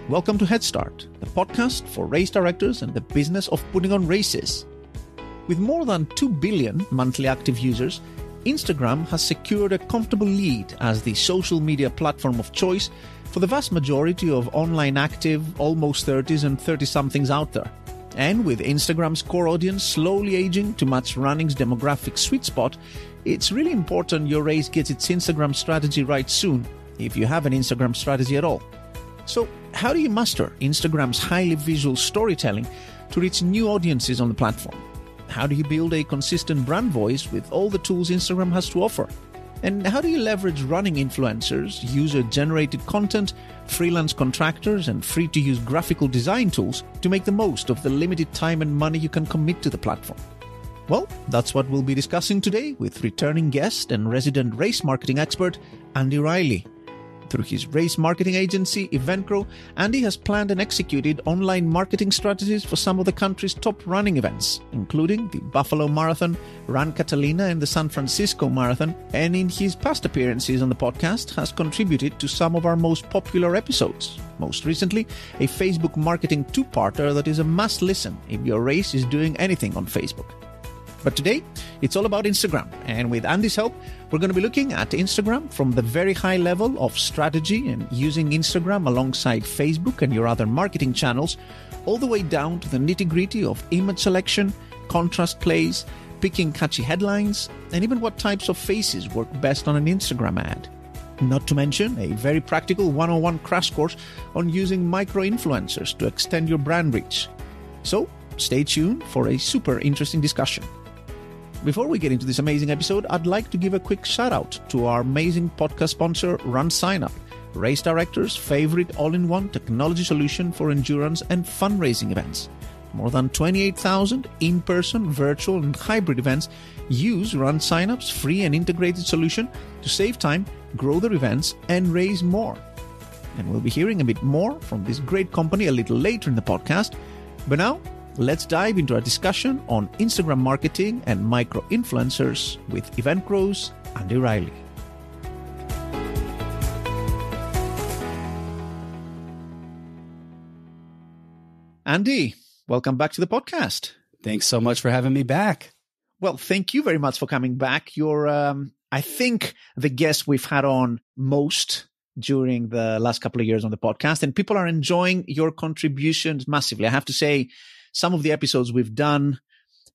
Welcome to Head Start, the podcast for race directors and the business of putting on races. With more than 2 billion monthly active users, Instagram has secured a comfortable lead as the social media platform of choice for the vast majority of online active, almost 30s and 30-somethings out there. And with Instagram's core audience slowly aging to match running's demographic sweet spot, it's really important your race gets its Instagram strategy right soon, if you have an Instagram strategy at all. So, how do you master Instagram's highly visual storytelling to reach new audiences on the platform? How do you build a consistent brand voice with all the tools Instagram has to offer? And how do you leverage running influencers, user-generated content, freelance contractors, and free-to-use graphical design tools to make the most of the limited time and money you can commit to the platform? Well, that's what we'll be discussing today with returning guest and resident race marketing expert, Andy Riley. Through his race marketing agency, EventGrow, Andy has planned and executed online marketing strategies for some of the country's top running events, including the Buffalo Marathon, Run Catalina, and the San Francisco Marathon, and in his past appearances on the podcast has contributed to some of our most popular episodes. Most recently, a Facebook marketing two-parter that is a must listen if your race is doing anything on Facebook. But today, it's all about Instagram, and with Andy's help, we're going to be looking at Instagram from the very high level of strategy and using Instagram alongside Facebook and your other marketing channels, all the way down to the nitty-gritty of image selection, contrast plays, picking catchy headlines, and even what types of faces work best on an Instagram ad. Not to mention a very practical 101 crash course on using micro-influencers to extend your brand reach. So, stay tuned for a super interesting discussion. Before we get into this amazing episode, I'd like to give a quick shout out to our amazing podcast sponsor, RunSignup, race directors' favorite all-in-one technology solution for endurance and fundraising events. More than 28,000 in-person, virtual, and hybrid events use RunSignup's free and integrated solution to save time, grow their events, and raise more. And we'll be hearing a bit more from this great company a little later in the podcast. But now, let's dive into our discussion on Instagram marketing and micro-influencers with EventGrow's Andy Riley. Andy, welcome back to the podcast. Thanks so much for having me back. Well, thank you very much for coming back. You're, I think, the guest we've had on most during the last couple of years on the podcast, and people are enjoying your contributions massively. I have to say, some of the episodes we've done,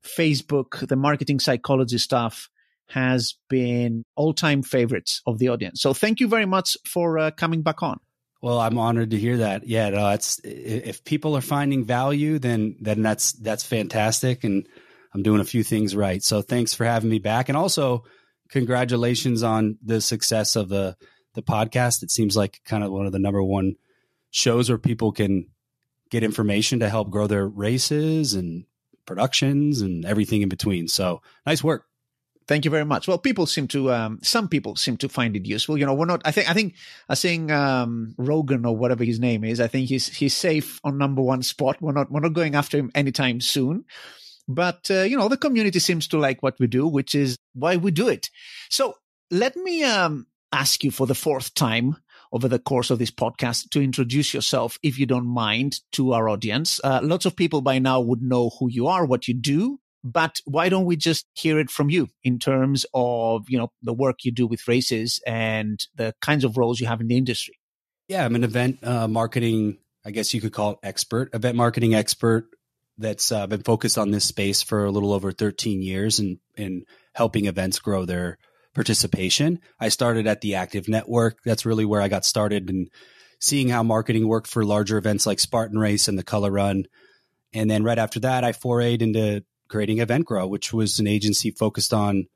Facebook, the marketing psychology stuff, has been all-time favorites of the audience. So thank you very much for coming back on. Well, I'm honored to hear that. Yeah, no, it's if people are finding value, then that's fantastic, and I'm doing a few things right. So thanks for having me back, and also congratulations on the success of the podcast. It seems like kind of one of the number one shows where people can get information to help grow their races and productions and everything in between. So nice work. Thank you very much. Well, people seem to, some people seem to find it useful. You know, we're not, I think Rogan or whatever his name is, I think he's safe on number one spot. We're not going after him anytime soon. But, the community seems to like what we do, which is why we do it. So let me, ask you for the fourth time over the course of this podcast to introduce yourself, if you don't mind, to our audience. Lots of people by now would know who you are, what you do, but why don't we just hear it from you in terms of, the work you do with races and the kinds of roles you have in the industry? Yeah, I'm an event marketing, I guess you could call it event marketing expert that's been focused on this space for a little over 13 years and helping events grow their participation. I started at the Active Network. That's really where I got started and seeing how marketing worked for larger events like Spartan Race and the Color Run. And then right after that, I forayed into creating EventGrow, which was an agency focused on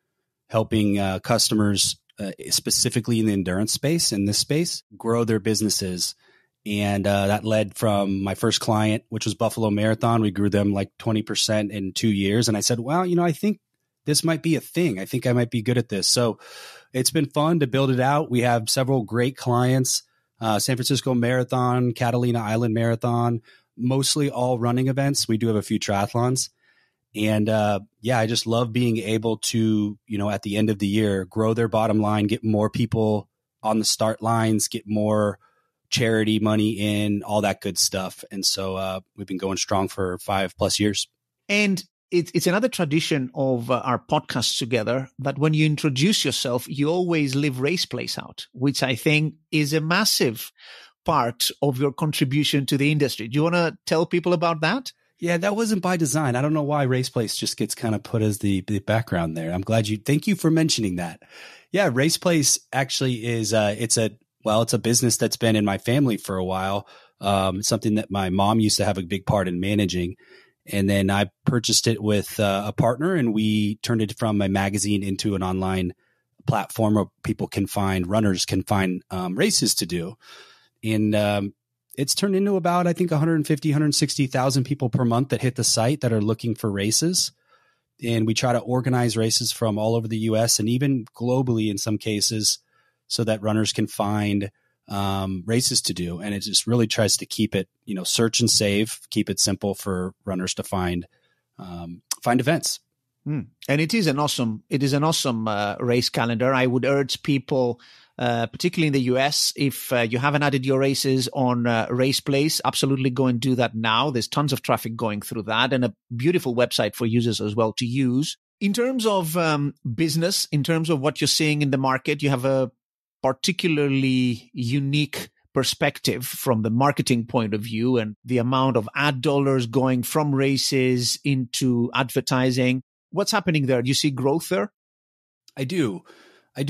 helping customers, specifically in the endurance space, in this space, grow their businesses. And that led from my first client, which was Buffalo Marathon. We grew them like 20% in 2 years. And I said, well, I think this might be a thing. I think I might be good at this. So it's been fun to build it out. We have several great clients, San Francisco Marathon, Catalina Island Marathon, mostly all running events. We do have a few triathlons. And I just love being able to, at the end of the year, grow their bottom line, get more people on the start lines, get more charity money in, all that good stuff. And so we've been going strong for 5+ years. And it's another tradition of our podcasts together that when you introduce yourself, you always leave Race Place out, which I think is a massive part of your contribution to the industry. Do you want to tell people about that? Yeah, that wasn't by design. I don't know why Race Place just gets kind of put as the background there. I'm glad thank you for mentioning that. Yeah, Race Place actually is, it's a business that's been in my family for a while. It's something that my mom used to have a big part in managing. And then I purchased it with a partner, and we turned it from a magazine into an online platform where runners can find races to do. And it's turned into about, I think, 150, 160,000 people per month that hit the site that are looking for races. And we try to organize races from all over the US and even globally in some cases so that runners can find races to do. And it just really tries to keep it, search and save, keep it simple for runners to find events. And it is an awesome race calendar. I would urge people, particularly in the US, if you haven't added your races on Race Place, absolutely go and do that now. There's tons of traffic going through that, and a beautiful website for users as well to use. In terms of business, in terms of what you're seeing in the market, you have a particularly unique perspective from the marketing point of view and the amount of ad dollars going from races into advertising. What's happening there? Do you see growth there? I do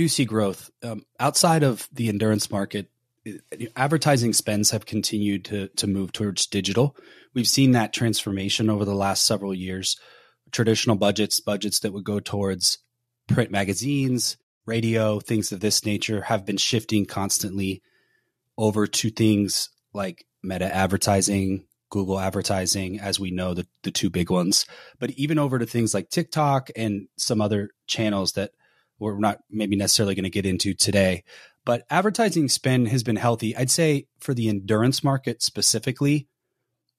see growth. Outside of the endurance market, advertising spends have continued to move towards digital. We've seen that transformation over the last several years. Traditional budgets that would go towards print magazines, radio, things of this nature have been shifting constantly over to things like Meta advertising, Google advertising, as we know, the two big ones, but even over to things like TikTok and some other channels that we're not maybe necessarily going to get into today. But advertising spend has been healthy. I'd say for the endurance market specifically,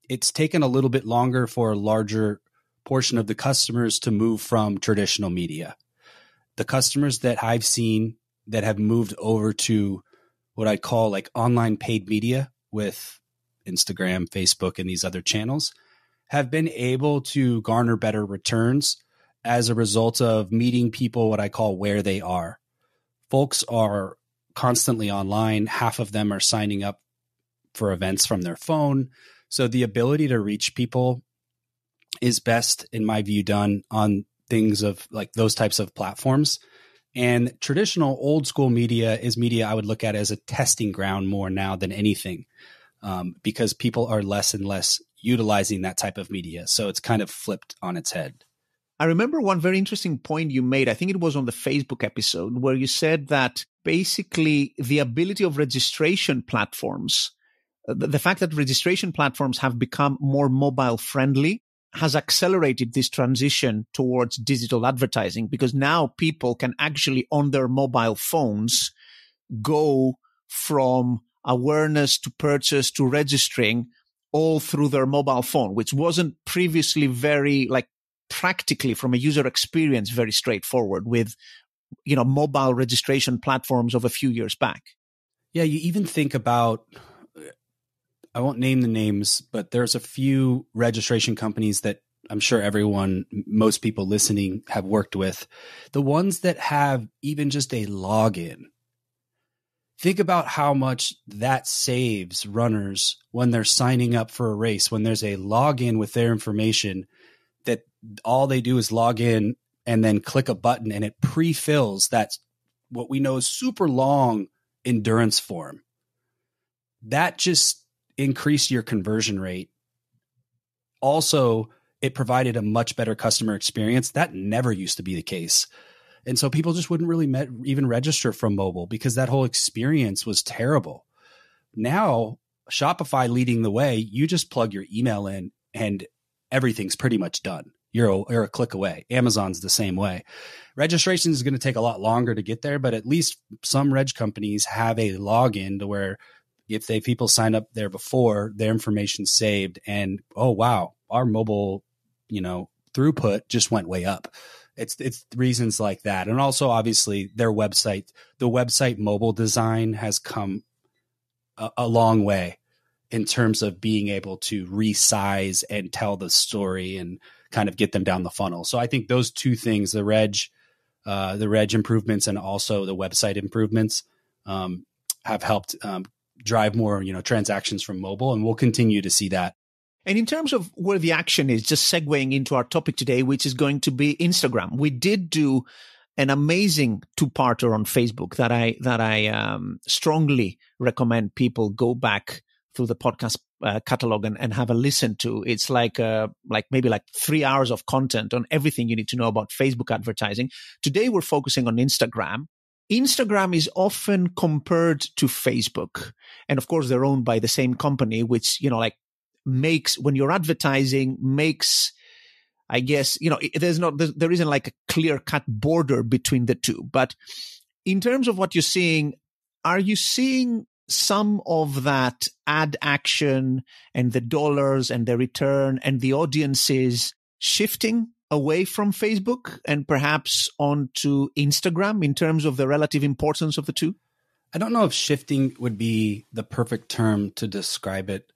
it's taken a little bit longer for a larger portion of the customers to move from traditional media. The customers that I've seen that have moved over to what I'd call like online paid media with Instagram, Facebook, and these other channels have been able to garner better returns as a result of meeting people, what I call where they are. Folks are constantly online. Half of them are signing up for events from their phone. So the ability to reach people is best, in my view, done on things of like those types of platforms. And traditional old school media is media I would look at as a testing ground more now than anything, because people are less and less utilizing that type of media. So it's kind of flipped on its head. I remember one very interesting point you made. I think it was on the Facebook episode where you said that basically the ability of registration platforms, the fact that registration platforms have become more mobile friendly has accelerated this transition towards digital advertising, because now people can actually on their mobile phones go from awareness to purchase to registering all through their mobile phone, which wasn't previously very practically from a user experience, very straightforward with, mobile registration platforms of a few years back. Yeah. You even think about, I won't name the names, but there's a few registration companies that I'm sure most people listening have worked with. The ones that have even just a login. Think about how much that saves runners when they're signing up for a race, when there's a login with their information that all they do is log in and then click a button and it pre-fills that what we know is super long endurance form. That just increase your conversion rate. Also, it provided a much better customer experience. That never used to be the case. And so people just wouldn't really even register from mobile because that whole experience was terrible. Now, Shopify leading the way, you just plug your email in and everything's pretty much done. You're a click away. Amazon's the same way. Registration is going to take a lot longer to get there, but at least some reg companies have a login to where if people sign up there before, their information's saved and, oh, wow, our mobile, throughput just went way up. It's reasons like that. And also, obviously, the website mobile design has come a long way in terms of being able to resize and tell the story and kind of get them down the funnel. So I think those two things, the reg improvements and also the website improvements, have helped drive more, transactions from mobile, and we'll continue to see that. And in terms of where the action is, just segueing into our topic today, which is going to be Instagram. We did do an amazing two-parter on Facebook that I strongly recommend people go back through the podcast catalog and have a listen to. It's maybe 3 hours of content on everything you need to know about Facebook advertising. Today, we're focusing on Instagram. Instagram is often compared to Facebook. And of course, they're owned by the same company, which, makes, when you're advertising, makes, I guess, there isn't like a clear cut border between the two. But in terms of what you're seeing, are you seeing some of that ad action and the dollars and the return and the audiences shifting away from Facebook and perhaps onto Instagram in terms of the relative importance of the two? I don't know if shifting would be the perfect term to describe it.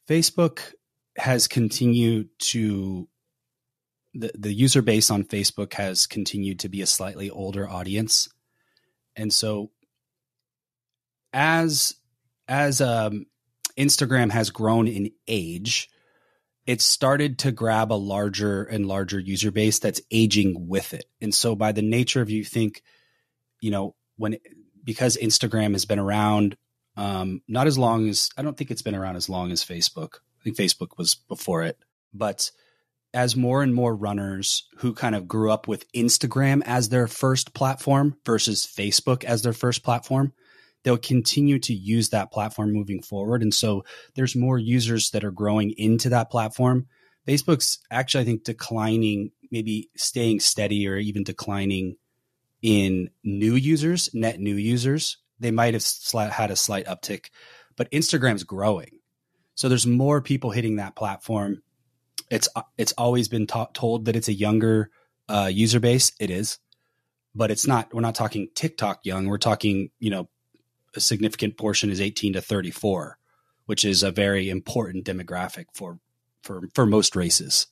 Facebook has continued to, the user base on Facebook has continued to be a slightly older audience. And so as Instagram has grown in age, it's started to grab a larger and larger user base that's aging with it. And so by the nature of, because Instagram has been around, not as long as, I don't think it's been around as long as Facebook. I think Facebook was before it. But as more and more runners who kind of grew up with Instagram as their first platform versus Facebook as their first platform, they'll continue to use that platform moving forward. And so there's more users that are growing into that platform. Facebook's actually, I think, declining, maybe staying steady or even declining in new users, net new users. They might have had a slight uptick, but Instagram's growing. So there's more people hitting that platform. It's always been told that it's a younger user base. It is, but it's not. We're not talking TikTok young. We're talking, a significant portion is 18 to 34, which is a very important demographic for most races.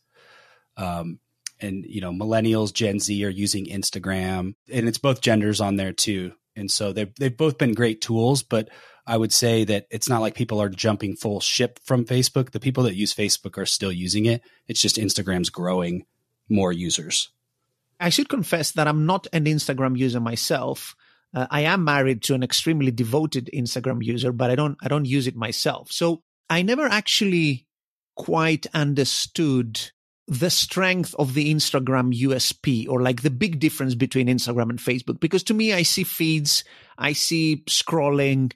And millennials, Gen Z are using Instagram, and it's both genders on there too. And so they've both been great tools, but I would say that it's not like people are jumping full ship from Facebook. The people that use Facebook are still using it. It's just Instagram's growing more users. I should confess that I'm not an Instagram user myself. I am married to an extremely devoted Instagram user, but I don't use it myself. So I never actually quite understood the strength of the Instagram USP, or like the big difference between Instagram and Facebook. Because to me, I see feeds, I see scrolling,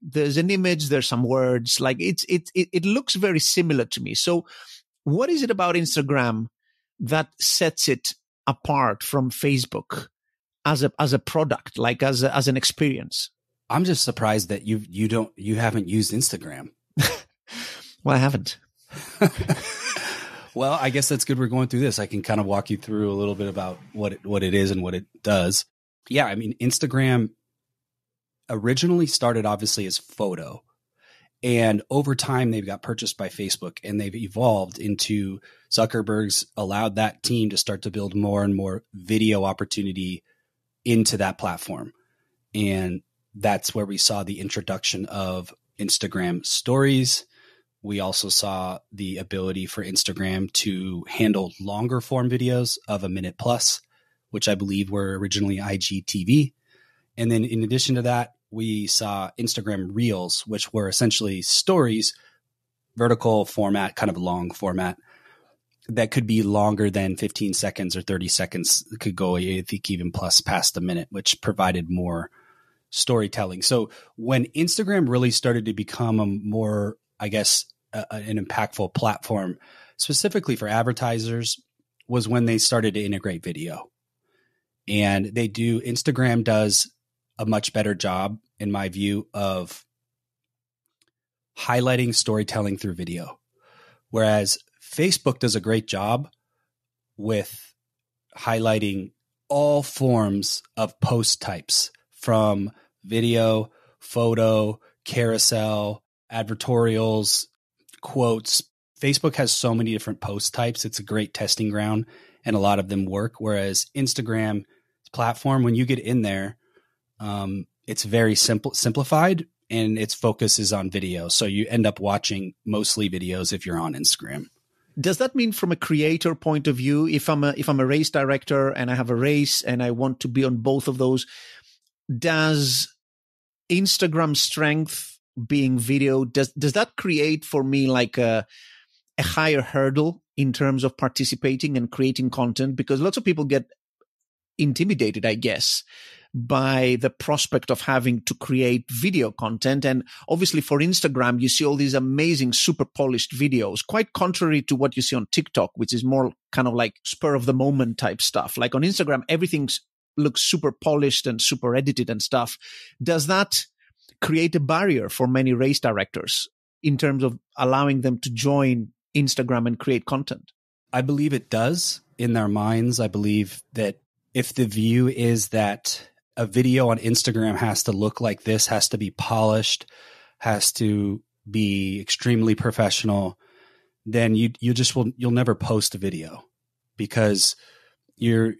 there's an image, there's some words, like it looks very similar to me. So what is it about Instagram that sets it apart from Facebook as a product, like as an experience? I'm just surprised that you haven't used Instagram. Well, I haven't. Well, I guess that's good. We're going through this. I can kind of walk you through a little bit about what it is and what it does. Yeah, I mean, Instagram originally started obviously as photo, and over time they've got purchased by Facebook, and they've evolved into, Zuckerberg's allowed that team to start to build more and more video opportunity into that platform. And that's where we saw the introduction of Instagram stories. We also saw the ability for Instagram to handle longer form videos of a minute plus, which I believe were originally IGTV. And then in addition to that, we saw Instagram Reels, which were essentially stories, vertical format, kind of long format, that could be longer than 15 seconds or 30 seconds. It could go, I think, even plus past a minute, which provided more storytelling. So when Instagram really started to become a more, I guess, an impactful platform specifically for advertisers was when they started to integrate video. And Instagram does a much better job, in my view, of highlighting storytelling through video. Whereas Facebook does a great job with highlighting all forms of post types, from video, photo, carousel, advertorials, quotes. Facebook has so many different post types. It's a great testing ground and a lot of them work. Whereas Instagram platform, when you get in there, it's very simplified and its focus is on video. So you end up watching mostly videos if you're on Instagram. Does that mean from a creator point of view, if I'm a race director and I have a race and I want to be on both of those, does Instagram strength being video, does that create for me like a higher hurdle in terms of participating and creating content? Because lots of people get intimidated, I guess, by the prospect of having to create video content. And obviously for Instagram, you see all these amazing, super polished videos, quite contrary to what you see on TikTok, which is more kind of like spur of the moment type stuff. Like on Instagram, everything looks super polished and super edited and stuff. Does that create a barrier for many race directors in terms of allowing them to join Instagram and create content? I believe it does in their minds. I believe that if the view is that a video on Instagram has to look like this, has to be polished, has to be extremely professional, then you'll never post a video because you're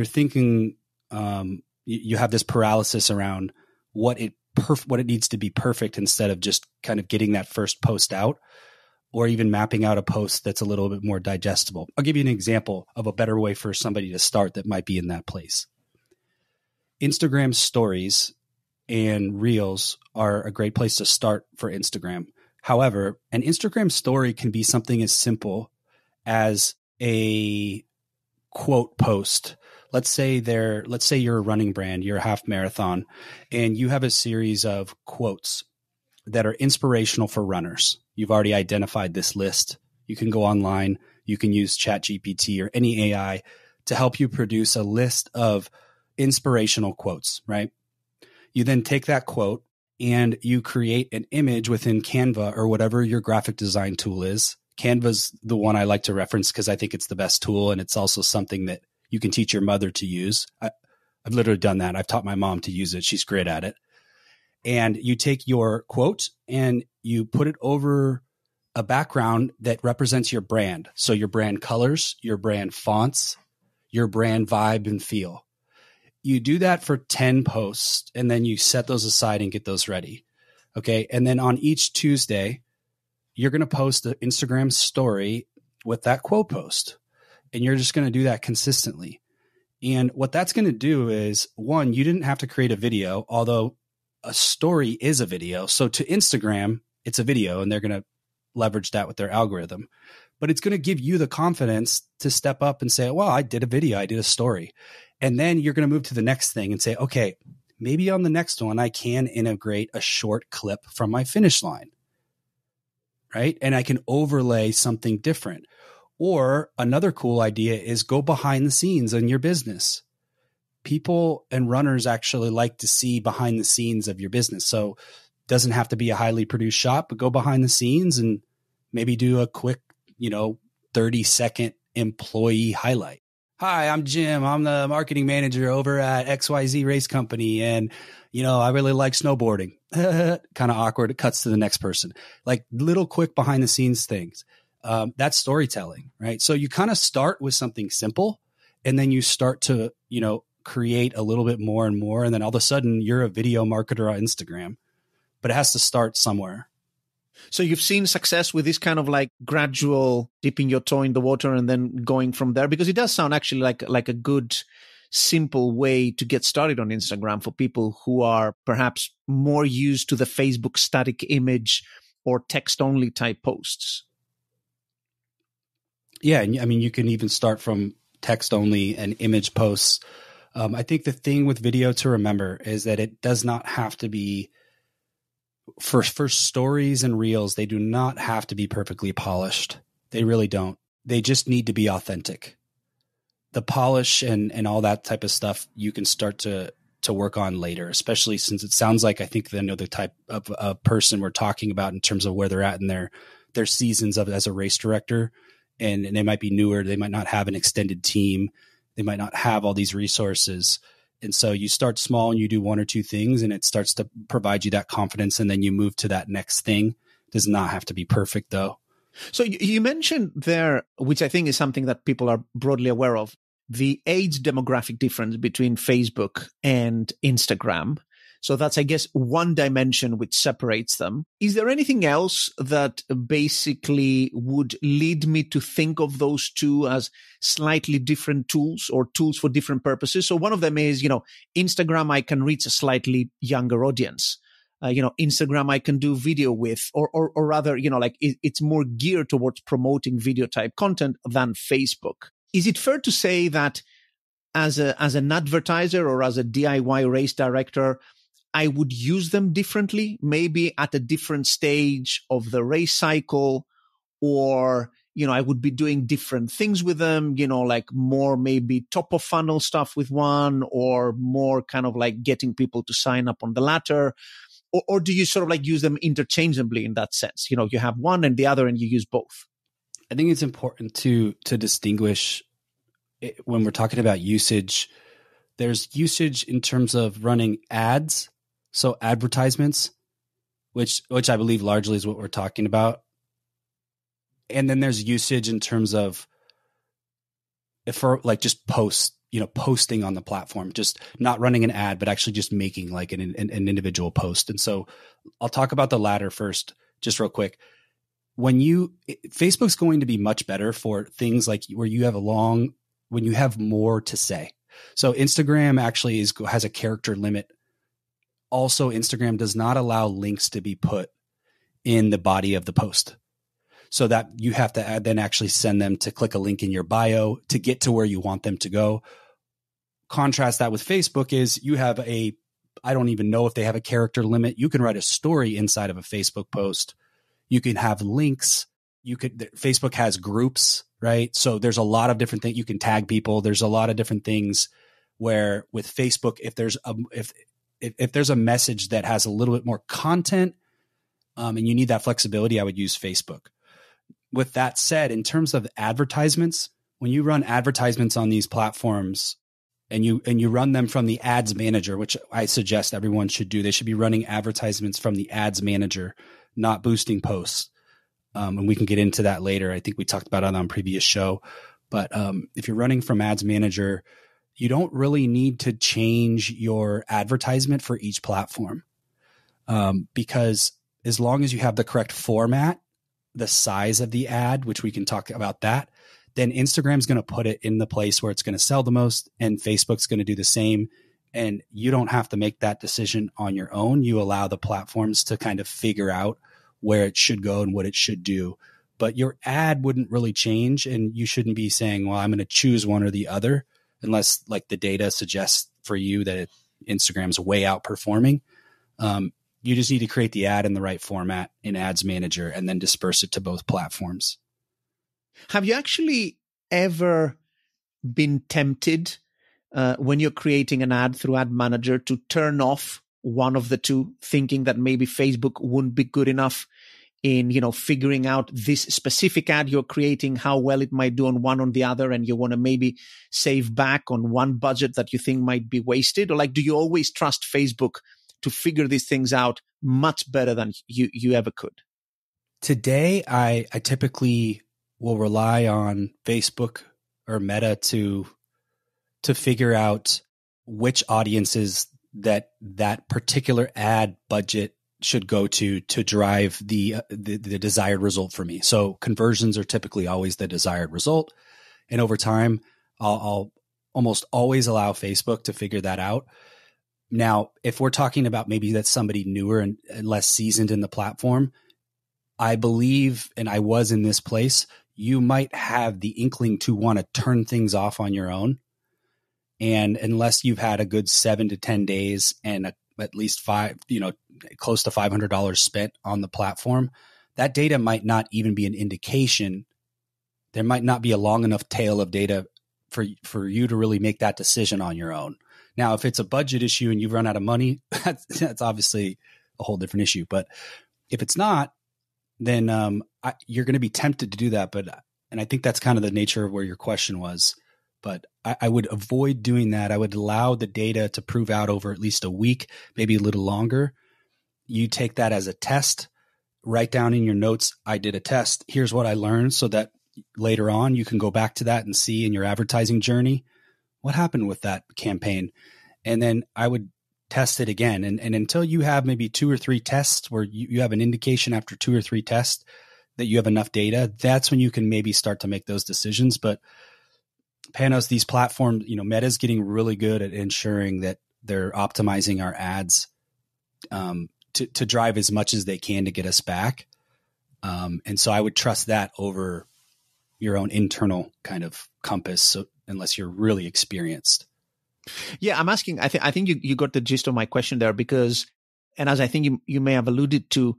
thinking you have this paralysis around what it needs to be perfect instead of just kind of getting that first post out, or even mapping out a post that's a little bit more digestible. I'll give you an example of a better way for somebody to start that might be in that place. Instagram stories and reels are a great place to start for Instagram. However, an Instagram story can be something as simple as a quote post. Let's say you're a running brand, you're a half marathon, and you have a series of quotes that are inspirational for runners. You've already identified this list. You can go online, you can use ChatGPT or any AI to help you produce a list of inspirational quotes, right? You then take that quote and you create an image within Canva or whatever your graphic design tool is. Canva's the one I like to reference because I think it's the best tool, and it's also something that you can teach your mother to use. I've literally done that. I've taught my mom to use it. She's great at it. And you take your quote and you put it over a background that represents your brand. So your brand colors, your brand fonts, your brand vibe and feel. You do that for 10 posts and then you set those aside and get those ready. Okay. And then on each Tuesday, you're going to post an Instagram story with that quote post. And you're just going to do that consistently. And what that's going to do is, one, you didn't have to create a video, although a story is a video. So to Instagram, it's a video and they're going to leverage that with their algorithm. But it's going to give you the confidence to step up and say, well, I did a video, I did a story. And then you're going to move to the next thing and say, okay, maybe on the next one, I can integrate a short clip from my finish line, right? And I can overlay something different. Or another cool idea is go behind the scenes in your business. People and runners actually like to see behind the scenes of your business. So it doesn't have to be a highly produced shot, but go behind the scenes and maybe do a quick, 30-second employee highlight. Hi, I'm Jim. I'm the marketing manager over at XYZ Race Company. And, I really like snowboarding. Kind of awkward. It cuts to the next person. Like little quick behind the scenes things. That's storytelling, right? So you kind of start with something simple and then you start to, create a little bit more and more. And then all of a sudden you're a video marketer on Instagram, but it has to start somewhere. So you've seen success with this kind of like gradual dipping your toe in the water and then going from there, because it does sound actually like a good, simple way to get started on Instagram for people who are perhaps more used to the Facebook static image or text only type posts. Yeah. I mean, you can even start from text only and image posts. I think the thing with video to remember is that it does not have to be for stories and reels. They do not have to be perfectly polished. They really don't. They just need to be authentic. The polish and all that type of stuff you can start to work on later, especially since it sounds like I think they know the type of person we're talking about in terms of where they're at in their seasons of as a race director. And they might be newer. They might not have an extended team. They might not have all these resources. And so you start small and you do one or two things and it starts to provide you that confidence. And then you move to that next thing. Does not have to be perfect though. So you mentioned there, which I think is something that people are broadly aware of, the age demographic difference between Facebook and Instagram. So that's, I guess, one dimension which separates them. Is there anything else that basically would lead me to think of those two as slightly different tools or tools for different purposes? So one of them is, Instagram, I can reach a slightly younger audience. Instagram, I can do video with, or rather, it's more geared towards promoting video type content than Facebook. Is it fair to say that as an advertiser or as a DIY race director, I would use them differently, maybe at a different stage of the race cycle, or, I would be doing different things with them, like more maybe top of funnel stuff with one, or more kind of like getting people to sign up on the latter? Or do you sort of like use them interchangeably in that sense? You have one and the other and you use both. I think it's important to distinguish when we're talking about usage. There's usage in terms of running ads. So advertisements, which I believe largely is what we're talking about. And then there's usage in terms of for like just posting on the platform, just not running an ad, but actually just making like an individual post. And so I'll talk about the latter first, just real quick. Facebook's going to be much better for things like where you have when you have more to say. So Instagram actually has a character limit. Also, Instagram does not allow links to be put in the body of the post, so that you have to then actually send them to click a link in your bio to get to where you want them to go. Contrast that with Facebook is you have I don't even know if they have a character limit. You can write a story inside of a Facebook post. You can have links. Facebook has groups, right? So there's a lot of different things. You can tag people. There's a lot of different things where with Facebook, if there's a message that has a little bit more content and you need that flexibility, I would use Facebook. With that said, in terms of advertisements, when you run advertisements on these platforms and you run them from the ads manager, which I suggest everyone should do, they should be running advertisements from the ads manager, not boosting posts. And we can get into that later. I think we talked about it on a previous show. But if you're running from ads manager, you don't really need to change your advertisement for each platform because as long as you have the correct format, the size of the ad, which we can talk about that, then Instagram's going to put it in the place where it's going to sell the most and Facebook's going to do the same. And you don't have to make that decision on your own. You allow the platforms to kind of figure out where it should go and what it should do. But your ad wouldn't really change and you shouldn't be saying, well, I'm going to choose one or the other, unless like the data suggests for you that Instagram's way outperforming. You just need to create the ad in the right format in Ads Manager and then disperse it to both platforms. Have you actually ever been tempted when you're creating an ad through Ad Manager to turn off one of the two, thinking that maybe Facebook wouldn't be good enough in, figuring out this specific ad you're creating, how well it might do on one or the other, and you want to maybe save back on one budget that you think might be wasted? Or like, do you always trust Facebook to figure these things out much better than you ever could? Today, I typically will rely on Facebook or Meta to figure out which audiences that particular ad budget should go to drive the desired result for me. So conversions are typically always the desired result. And over time, I'll almost always allow Facebook to figure that out. Now, if we're talking about maybe that's somebody newer and less seasoned in the platform, I believe, and I was in this place, you might have the inkling to want to turn things off on your own. And unless you've had a good 7 to 10 days and at least close to $500 spent on the platform, that data might not even be an indication. There might not be a long enough tail of data for you to really make that decision on your own. Now, if it's a budget issue and you've run out of money, that's obviously a whole different issue. But if it's not, then you're going to be tempted to do that. And I think that's kind of the nature of where your question was. But I would avoid doing that. I would allow the data to prove out over at least a week, maybe a little longer. You take that as a test, write down in your notes, I did a test. Here's what I learned, so that later on you can go back to that and see in your advertising journey what happened with that campaign. And then I would test it again. And until you have maybe 2 or 3 tests where you have an indication after 2 or 3 tests that you have enough data, that's when you can maybe start to make those decisions. But Panos, these platforms, Meta's getting really good at ensuring that they're optimizing our ads to drive as much as they can to get us back. And so I would trust that over your own internal kind of compass, so, unless you're really experienced. Yeah, I'm asking, I think you got the gist of my question there, because, and as I think you may have alluded to,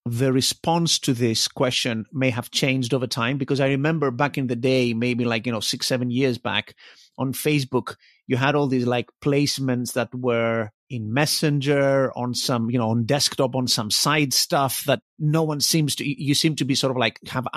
the response to this question may have changed over time, because I remember back in the day, maybe 6-7 years back on Facebook, you had all these placements that were in Messenger, on some, on desktop, on some side stuff that no one you seem to be sort of have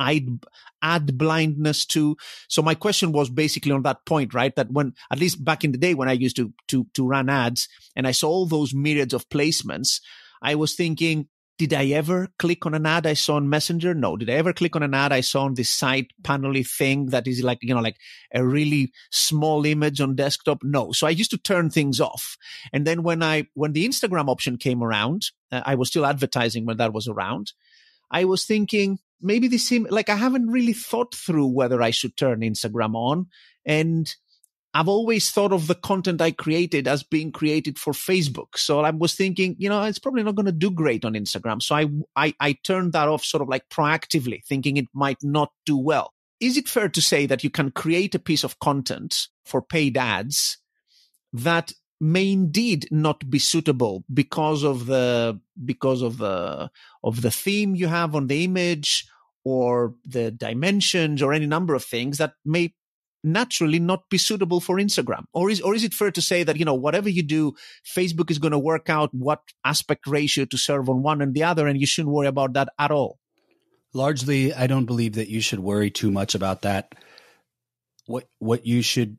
ad blindness to. So my question was basically on that point, right? That when, at least back in the day when I used to run ads and I saw all those myriads of placements, I was thinking, did I ever click on an ad I saw on Messenger? No. Did I ever click on an ad I saw on this side panel-y thing that is like a really small image on desktop? No. So I used to turn things off. And then when the Instagram option came around, I was still advertising when that was around. I was thinking, maybe this seemed I haven't really thought through whether I should turn Instagram on. And I've always thought of the content I created as being created for Facebook. So I was thinking, it's probably not going to do great on Instagram. So I turned that off sort of proactively, thinking it might not do well. Is it fair to say that you can create a piece of content for paid ads that may indeed not be suitable because of the theme you have on the image, or the dimensions, or any number of things that may naturally not be suitable for Instagram? Or is it fair to say that, whatever you do, Facebook is going to work out what aspect ratio to serve on one and the other, and you shouldn't worry about that at all? Largely, I don't believe that you should worry too much about that. What you should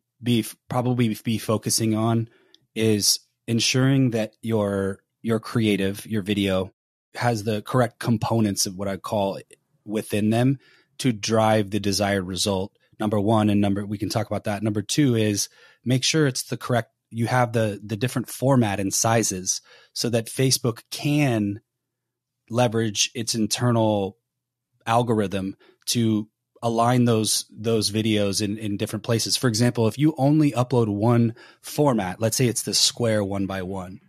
probably be focusing on is ensuring that your creative, your video, has the correct components of what I call within them to drive the desired result. Number one, and we can talk about that. Number two is make sure it's the correct, you have the different format and sizes so that Facebook can leverage its internal algorithm to align those videos in different places. For example, if you only upload one format, let's say it's the square 1x1,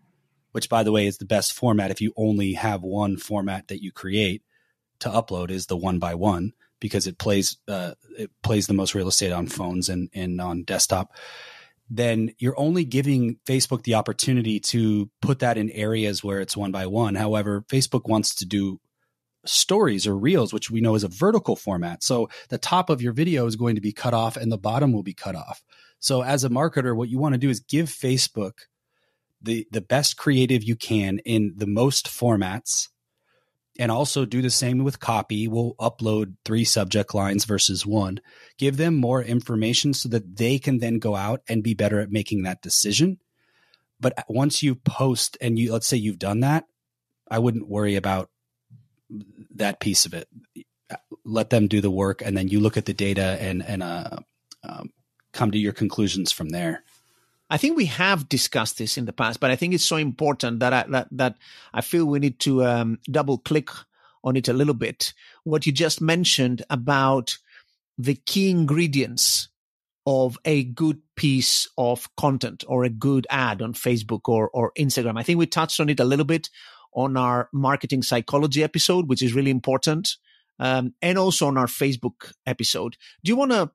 which by the way is the best format if you only have one format that you create to upload, is the 1x1. Because it plays the most real estate on phones and on desktop, then you're only giving Facebook the opportunity to put that in areas where it's 1x1. However, Facebook wants to do stories or reels, which we know is a vertical format. So the top of your video is going to be cut off and the bottom will be cut off. So as a marketer, what you want to do is give Facebook the best creative you can in the most formats. And also do the same with copy. We'll upload 3 subject lines versus 1. Give them more information so that they can then go out and be better at making that decision. But once you post and let's say you've done that, I wouldn't worry about that piece of it. Let them do the work, and then you look at the data and come to your conclusions from there. I think we have discussed this in the past, but I think it's so important that I feel we need to double click on it a little bit. What you just mentioned about the key ingredients of a good piece of content or a good ad on Facebook or Instagram. I think we touched on it a little bit on our marketing psychology episode, which is really important, and also on our Facebook episode. Do you want to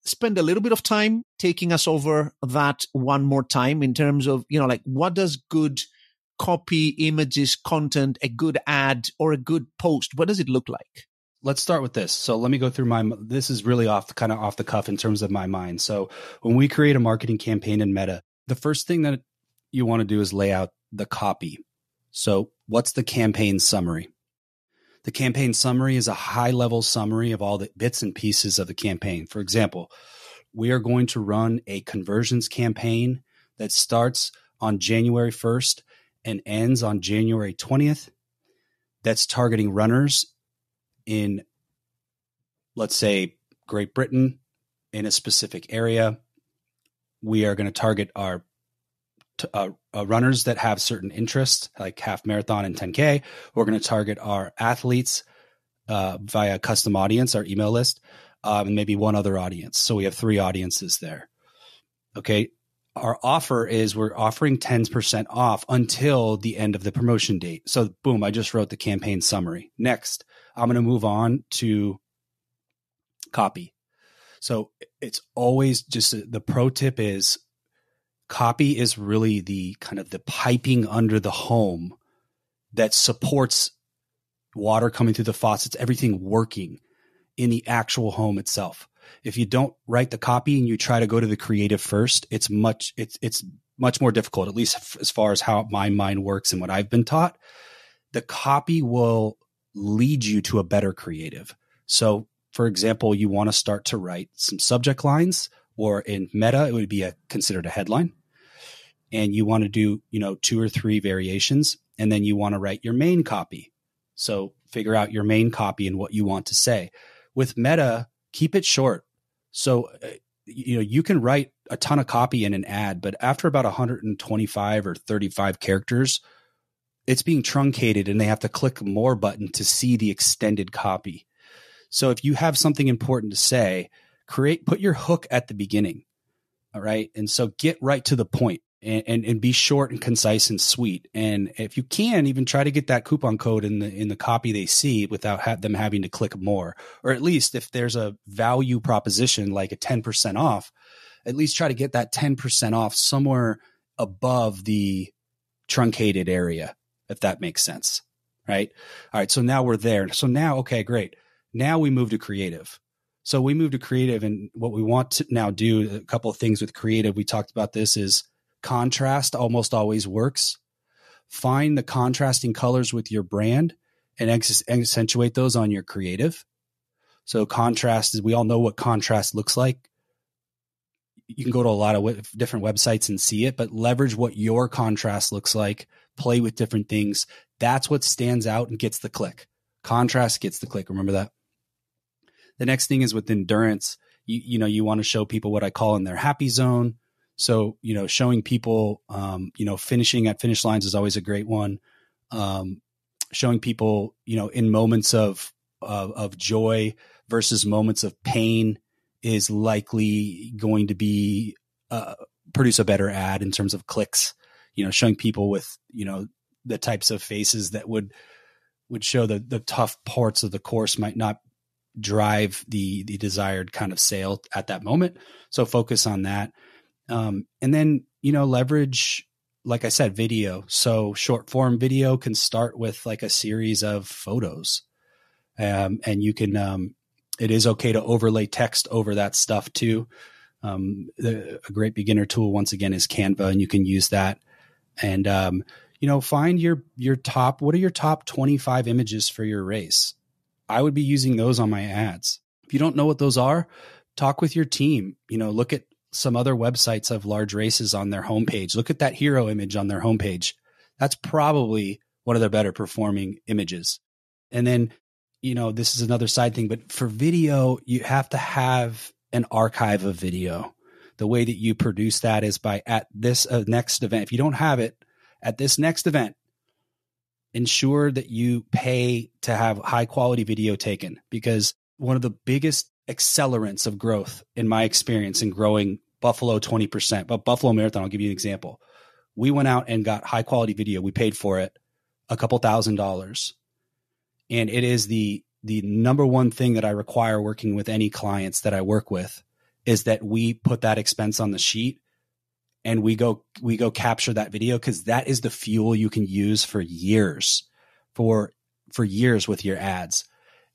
spend a little bit of time taking us over that one more time in terms of, what does good copy, images, content, a good ad, or a good post, what does it look like? Let's start with this. So let me go through this is really off the cuff in terms of my mind. So when we create a marketing campaign in Meta, the first thing that you want to do is lay out the copy. So what's the campaign summary? The campaign summary is a high-level summary of all the bits and pieces of the campaign. For example, we are going to run a conversions campaign that starts on January 1st and ends on January 20th. That's targeting runners in, let's say, Great Britain, in a specific area. We are going to target our runners that have certain interests, like half marathon and 10K. We're going to target our athletes via custom audience, our email list, and maybe one other audience. So we have 3 audiences there. Okay. Our offer is we're offering 10% off until the end of the promotion date. So boom, I just wrote the campaign summary. Next, I'm going to move on to copy. So it's always just the pro tip is copy is really the kind of the piping under the home that supports water coming through the faucets, everything working in the actual home itself. If you don't write the copy and you try to go to the creative first, it's much more difficult, at least as far as how my mind works and what I've been taught. The copy will lead you to a better creative. So, for example, you want to start to write some subject lines, or in Meta, it would be considered a headline. And you want to do, 2 or 3 variations, and then you want to write your main copy. So figure out your main copy and what you want to say. With Meta, keep it short. So, you can write a ton of copy in an ad, but after about 125 or 35 characters, it's being truncated and they have to click more button to see the extended copy. So if you have something important to say, put your hook at the beginning. All right. And so get right to the point and be short and concise and sweet. And if you can, even try to get that coupon code in the copy they see without them having to click more, or at least if there's a value proposition like a 10% off, at least try to get that 10% off somewhere above the truncated area, if that makes sense. Right. All right. So now we're there. So now, okay, great. Now we move to creative. So we move to creative, and what we want to now do, a couple of things with creative, we talked about this, is contrast almost always works. Find the contrasting colors with your brand and accentuate those on your creative. So contrast is, we all know what contrast looks like. You can go to a lot of different websites and see it, but leverage what your contrast looks like, play with different things. That's what stands out and gets the click. Contrast gets the click. Remember that. The next thing is with endurance. You want to show people what I call in their happy zone. So, showing people, finishing at finish lines is always a great one. Showing people, in moments of joy versus moments of pain is likely going to be, produce a better ad in terms of clicks. Showing people with, the types of faces that would show the tough parts of the course might not drive the desired kind of sale at that moment. So focus on that. And then, leverage, like I said, video. So short form video can start with like a series of photos. And you can, it is okay to overlay text over that stuff too. A great beginner tool, once again, is Canva, and you can use that. And, find your top, what are your top 25 images for your race? I would be using those on my ads. If you don't know what those are, talk with your team. Look at some other websites of large races on their homepage. Look at that hero image on their homepage. That's probably one of their better performing images. And then, this is another side thing, but for video, you have to have an archive of video. The way that you produce that is by at this next event. If you don't have it at this next event, ensure that you pay to have high quality video taken, because one of the biggest accelerants of growth in my experience in growing Buffalo 20%, but Buffalo Marathon, I'll give you an example. We went out and got high quality video. We paid for it a couple $1,000s. And it is the number one thing that I require working with any clients that I work with, is that we put that expense on the sheet and we go capture that video, because that is the fuel you can use for years, for years with your ads.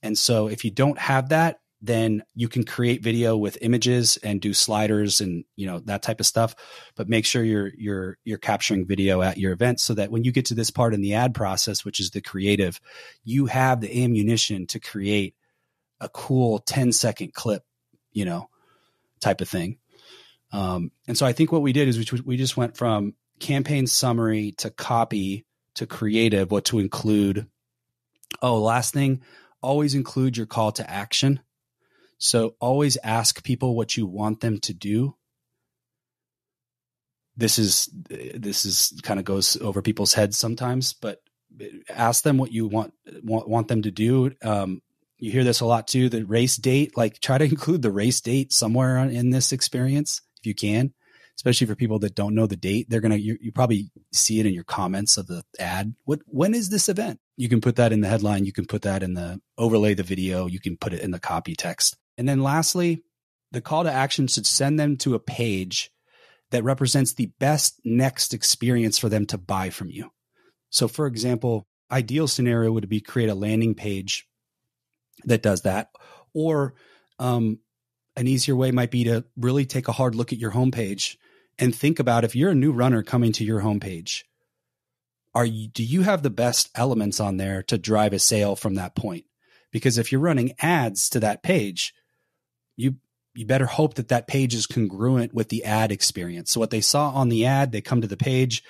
And so if you don't have that, then you can create video with images and do sliders and, that type of stuff, but make sure you're capturing video at your event, so that when you get to this part in the ad process, which is the creative, you have the ammunition to create a cool 10-second clip, type of thing. And so I think what we did is we just went from campaign summary to copy to creative, what to include. Oh, last thing, always include your call to action. So always ask people what you want them to do. This is kind of goes over people's heads sometimes, but ask them what you want them to do. You hear this a lot too, the race date, like try to include the race date somewhere in this experience if you can, especially for people that don't know the date. You probably see it in your comments of the ad. When is this event? You can put that in the headline. You can put that in the overlay the video. You can put it in the copy text. And then lastly, the call to action should send them to a page that represents the best next experience for them to buy from you. So for example, ideal scenario would be create a landing page that does that. Or an easier way might be to really take a hard look at your homepage and think about, if you're a new runner coming to your homepage, do you have the best elements on there to drive a sale from that point? Because if you're running ads to that page, you better hope that page is congruent with the ad experience. So what they saw on the ad, they come to the page,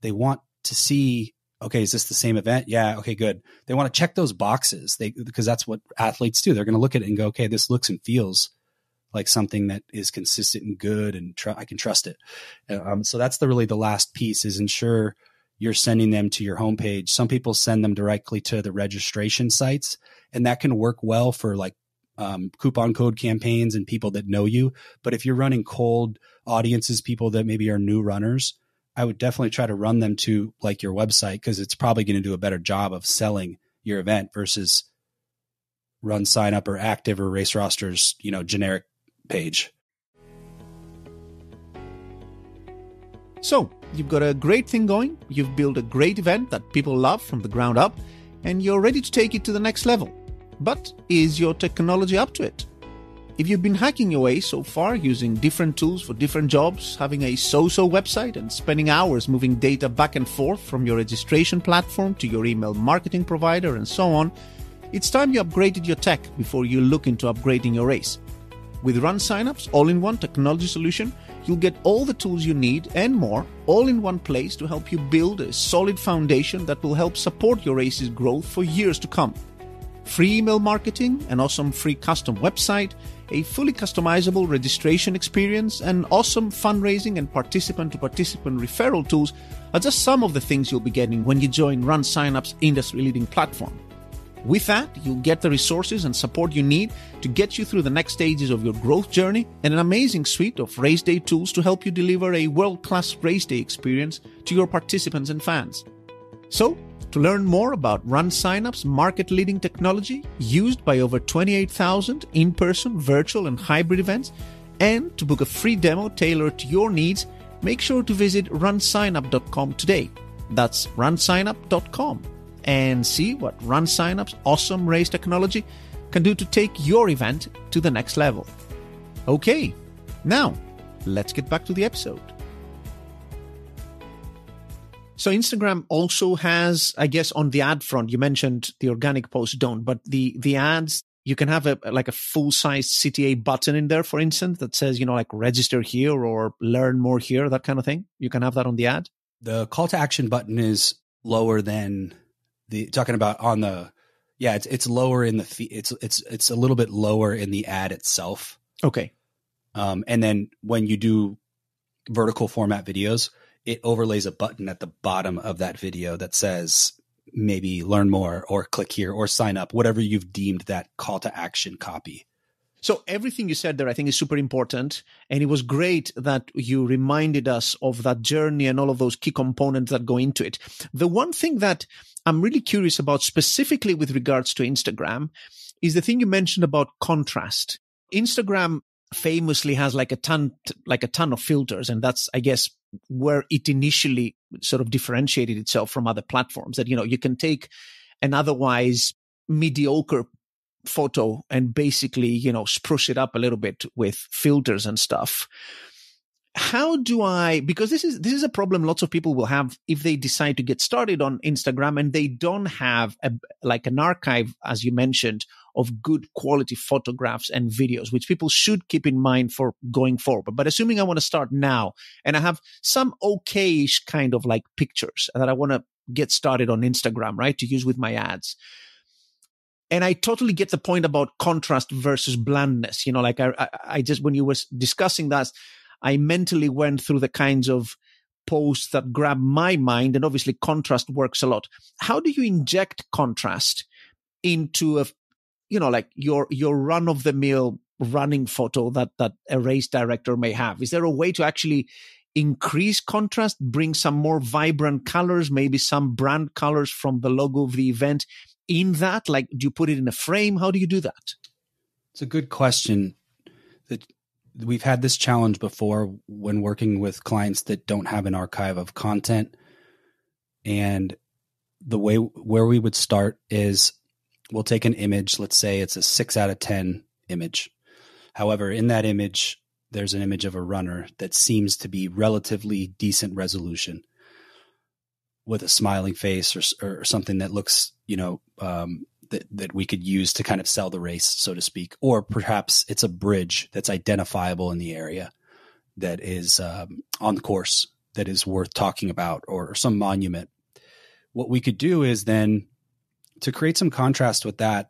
they want to see, okay, is this the same event? Yeah. Okay, good. They want to check those boxes because that's what athletes do. They're going to look at it and go, okay, this looks and feels like something that is consistent and good, and I can trust it. So that's really the last piece, is ensure you're sending them to your homepage. Some people send them directly to the registration sites, and that can work well for like coupon code campaigns and people that know you. But if you're running cold audiences, people that maybe are new runners, I would definitely try to run them to like your website, because it's probably going to do a better job of selling your event versus Run Sign Up or Active or Race Roster's, generic page. So you've got a great thing going. You've built a great event that people love from the ground up, and you're ready to take it to the next level. But is your technology up to it? If you've been hacking your way so far using different tools for different jobs, having a so-so website and spending hours moving data back and forth from your registration platform to your email marketing provider and so on, it's time you upgraded your tech before you look into upgrading your race. With Run Sign-Up's all-in-one technology solution, you'll get all the tools you need and more all in one place to help you build a solid foundation that will help support your race's growth for years to come. Free email marketing, an awesome free custom website, a fully customizable registration experience, and awesome fundraising and participant-to-participant referral tools are just some of the things you'll be getting when you join Run Sign-Up's industry-leading platform. With that, you'll get the resources and support you need to get you through the next stages of your growth journey, and an amazing suite of race day tools to help you deliver a world-class race day experience to your participants and fans. So, to learn more about Run Sign-Up's market-leading technology used by over 28,000 in-person, virtual, and hybrid events, and to book a free demo tailored to your needs, make sure to visit runsignup.com today. That's runsignup.com. And see what Run Sign-Up's awesome race technology can do to take your event to the next level. Okay, now let's get back to the episode. So Instagram also has, I guess, on the ad front, you mentioned the organic posts don't, but the ads, you can have a full-size CTA button in there, for instance, that says, like register here or learn more here, that kind of thing. You can have that on the ad. The call to action button is lower than talking about on the, it's lower in the, it's a little bit lower in the ad itself. Okay. And then when you do vertical format videos, it overlays a button at the bottom of that video that says maybe learn more or click here or sign up, whatever you've deemed that call to action copy. So everything you said there, I think, is super important. And it was great that you reminded us of that journey and all of those key components that go into it. The one thing that I'm really curious about specifically with regards to Instagram is the thing you mentioned about contrast. Instagram famously has like a ton of filters. And that's, I guess, where it initially sort of differentiated itself from other platforms, that, you can take an otherwise mediocre photo and basically, spruce it up a little bit with filters and stuff. how do I, because this is a problem lots of people will have if they decide to get started on Instagram and they don't have like an archive, as you mentioned, of good quality photographs and videos, which people should keep in mind for going forward. But assuming I want to start now and I have some okayish kind of like pictures that I want to get started on Instagram, right, to use with my ads. And I totally get the point about contrast versus blandness. You know, like I just, when you were discussing that, I mentally went through the kinds of posts that grab my mind, and obviously contrast works a lot. How do you inject contrast into a, you know, like your run of the mill running photo that a race director may have? Is there a way to actually increase contrast, bring some more vibrant colors, maybe some brand colors from the logo of the event in that? Like, do you put it in a frame? How do you do that? It's a good question. We've had this challenge before when working with clients that don't have an archive of content. And the way where we would start is we'll take an image. Let's say it's a 6 out of 10 image. However, in that image, there's an image of a runner that seems to be relatively decent resolution with a smiling face or something that looks, you know, that we could use to kind of sell the race, so to speak. Or perhaps it's a bridge that's identifiable in the area that is on the course that is worth talking about, or some monument. What we could do is then, to create some contrast with that,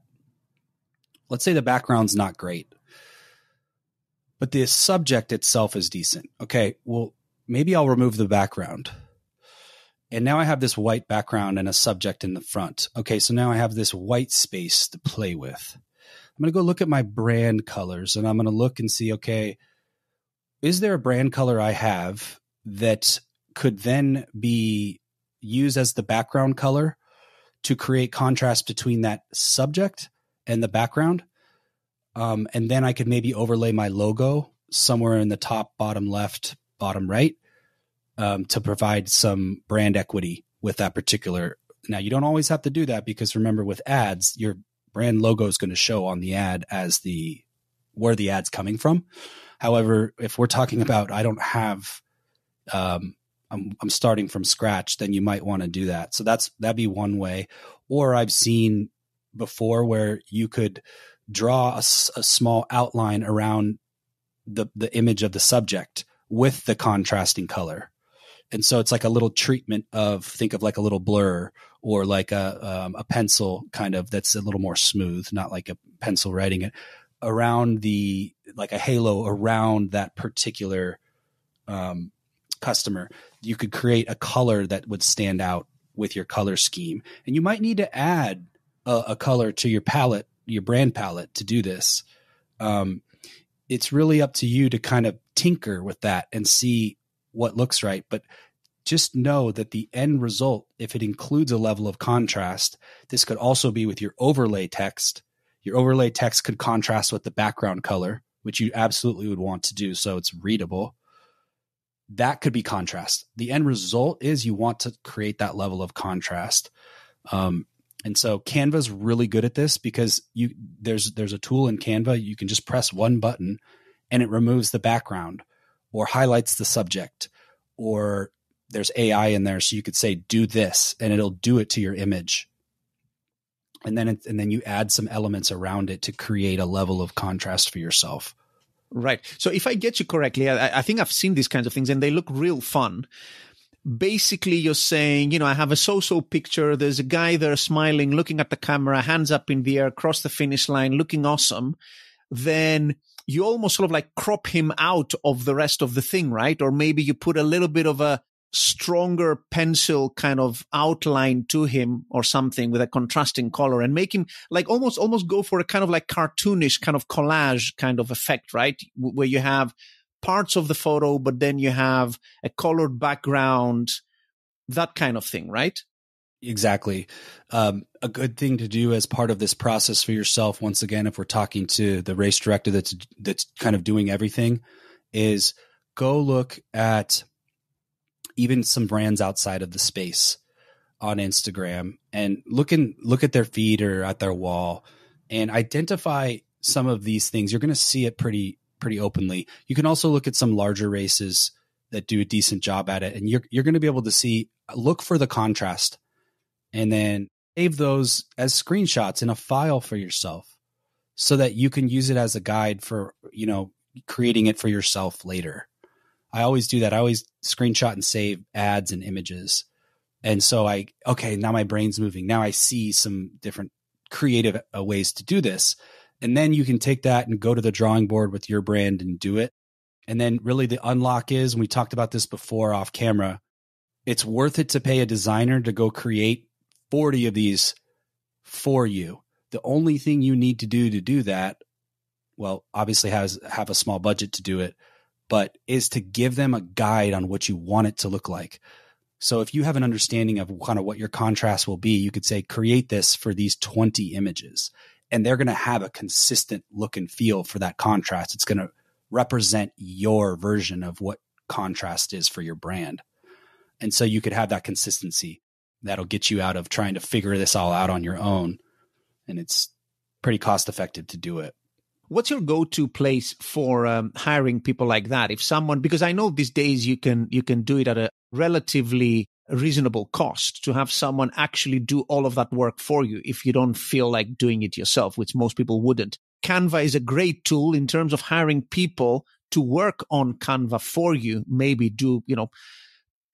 let's say the background's not great, but the subject itself is decent. Okay, well, maybe I'll remove the background. And now I have this white background and a subject in the front. Okay, so now I have this white space to play with. I'm going to go look at my brand colors, and I'm going to look and see, okay, is there a brand color I have that could then be used as the background color to create contrast between that subject and the background? And then I could maybe overlay my logo somewhere in the top, bottom left, bottom right, to provide some brand equity with that particular. Now, you don't always have to do that, because remember, with ads, your brand logo is going to show on the ad as where the ad's coming from. However, if we're talking about, I don't have, I'm starting from scratch, then you might want to do that. So that'd be one way. Or I've seen before where you could draw a small outline around the image of the subject with the contrasting color. And so it's like a little treatment of, think of like a little blur, or like a pencil kind of, that's a little more smooth, not like a pencil writing it, around like a halo around that particular customer. You could create a color that would stand out with your color scheme. And you might need to add a color to your palette, your brand palette, to do this. It's really up to you to kind of tinker with that and see what looks right. But just know that the end result, if it includes a level of contrast, this could also be with your overlay text. Your overlay text could contrast with the background color, which you absolutely would want to do so it's readable. That could be contrast. The end result is you want to create that level of contrast. And so Canva's really good at this, because there's a tool in Canva. You can just press one button and it removes the background or highlights the subject, or there's AI in there. So you could say, do this, and it'll do it to your image. And then you add some elements around it to create a level of contrast for yourself. Right. So if I get you correctly, I think I've seen these kinds of things and they look real fun. Basically, you're saying, you know, I have a so-so picture. There's a guy there smiling, looking at the camera, hands up in the air, across the finish line, looking awesome. Then you almost sort of like crop him out of the rest of the thing, right? Or maybe you put a little bit of a stronger pencil kind of outline to him or something with a contrasting color, and make him like almost go for a kind of like cartoonish kind of collage kind of effect, right? Where you have parts of the photo, but then you have a colored background, that kind of thing, right? Exactly. A good thing to do as part of this process for yourself, once again, if we're talking to the race director that's kind of doing everything, is go look at even some brands outside of the space on Instagram and look at their feed or at their wall and identify some of these things. You're going to see it pretty pretty openly. You can also look at some larger races that do a decent job at it, and you're going to be able to look for the contrast, and then save those as screenshots in a file for yourself, so that you can use it as a guide for creating it for yourself later. I always do that. I always screenshot and save ads and images, and so now my brain's moving. Now I see some different creative ways to do this, and then you can take that and go to the drawing board with your brand and do it. And then really the unlock is, and we talked about this before off camera, it's worth it to pay a designer to go create 40 of these for you. The only thing you need to do that, well, obviously have a small budget to do it, but is to give them a guide on what you want it to look like. So if you have an understanding of kind of what your contrast will be, you could say, create this for these 20 images, and they're going to have a consistent look and feel for that contrast. It's going to represent your version of what contrast is for your brand. And so you could have that consistency that'll get you out of trying to figure this all out on your own. And it's pretty cost effective to do it. What's your go-to place for hiring people like that? If someone, because I know these days you can do it at a relatively reasonable cost to have someone actually do all of that work for you if you don't feel like doing it yourself, which most people wouldn't. Canva is a great tool in terms of hiring people to work on Canva for you, maybe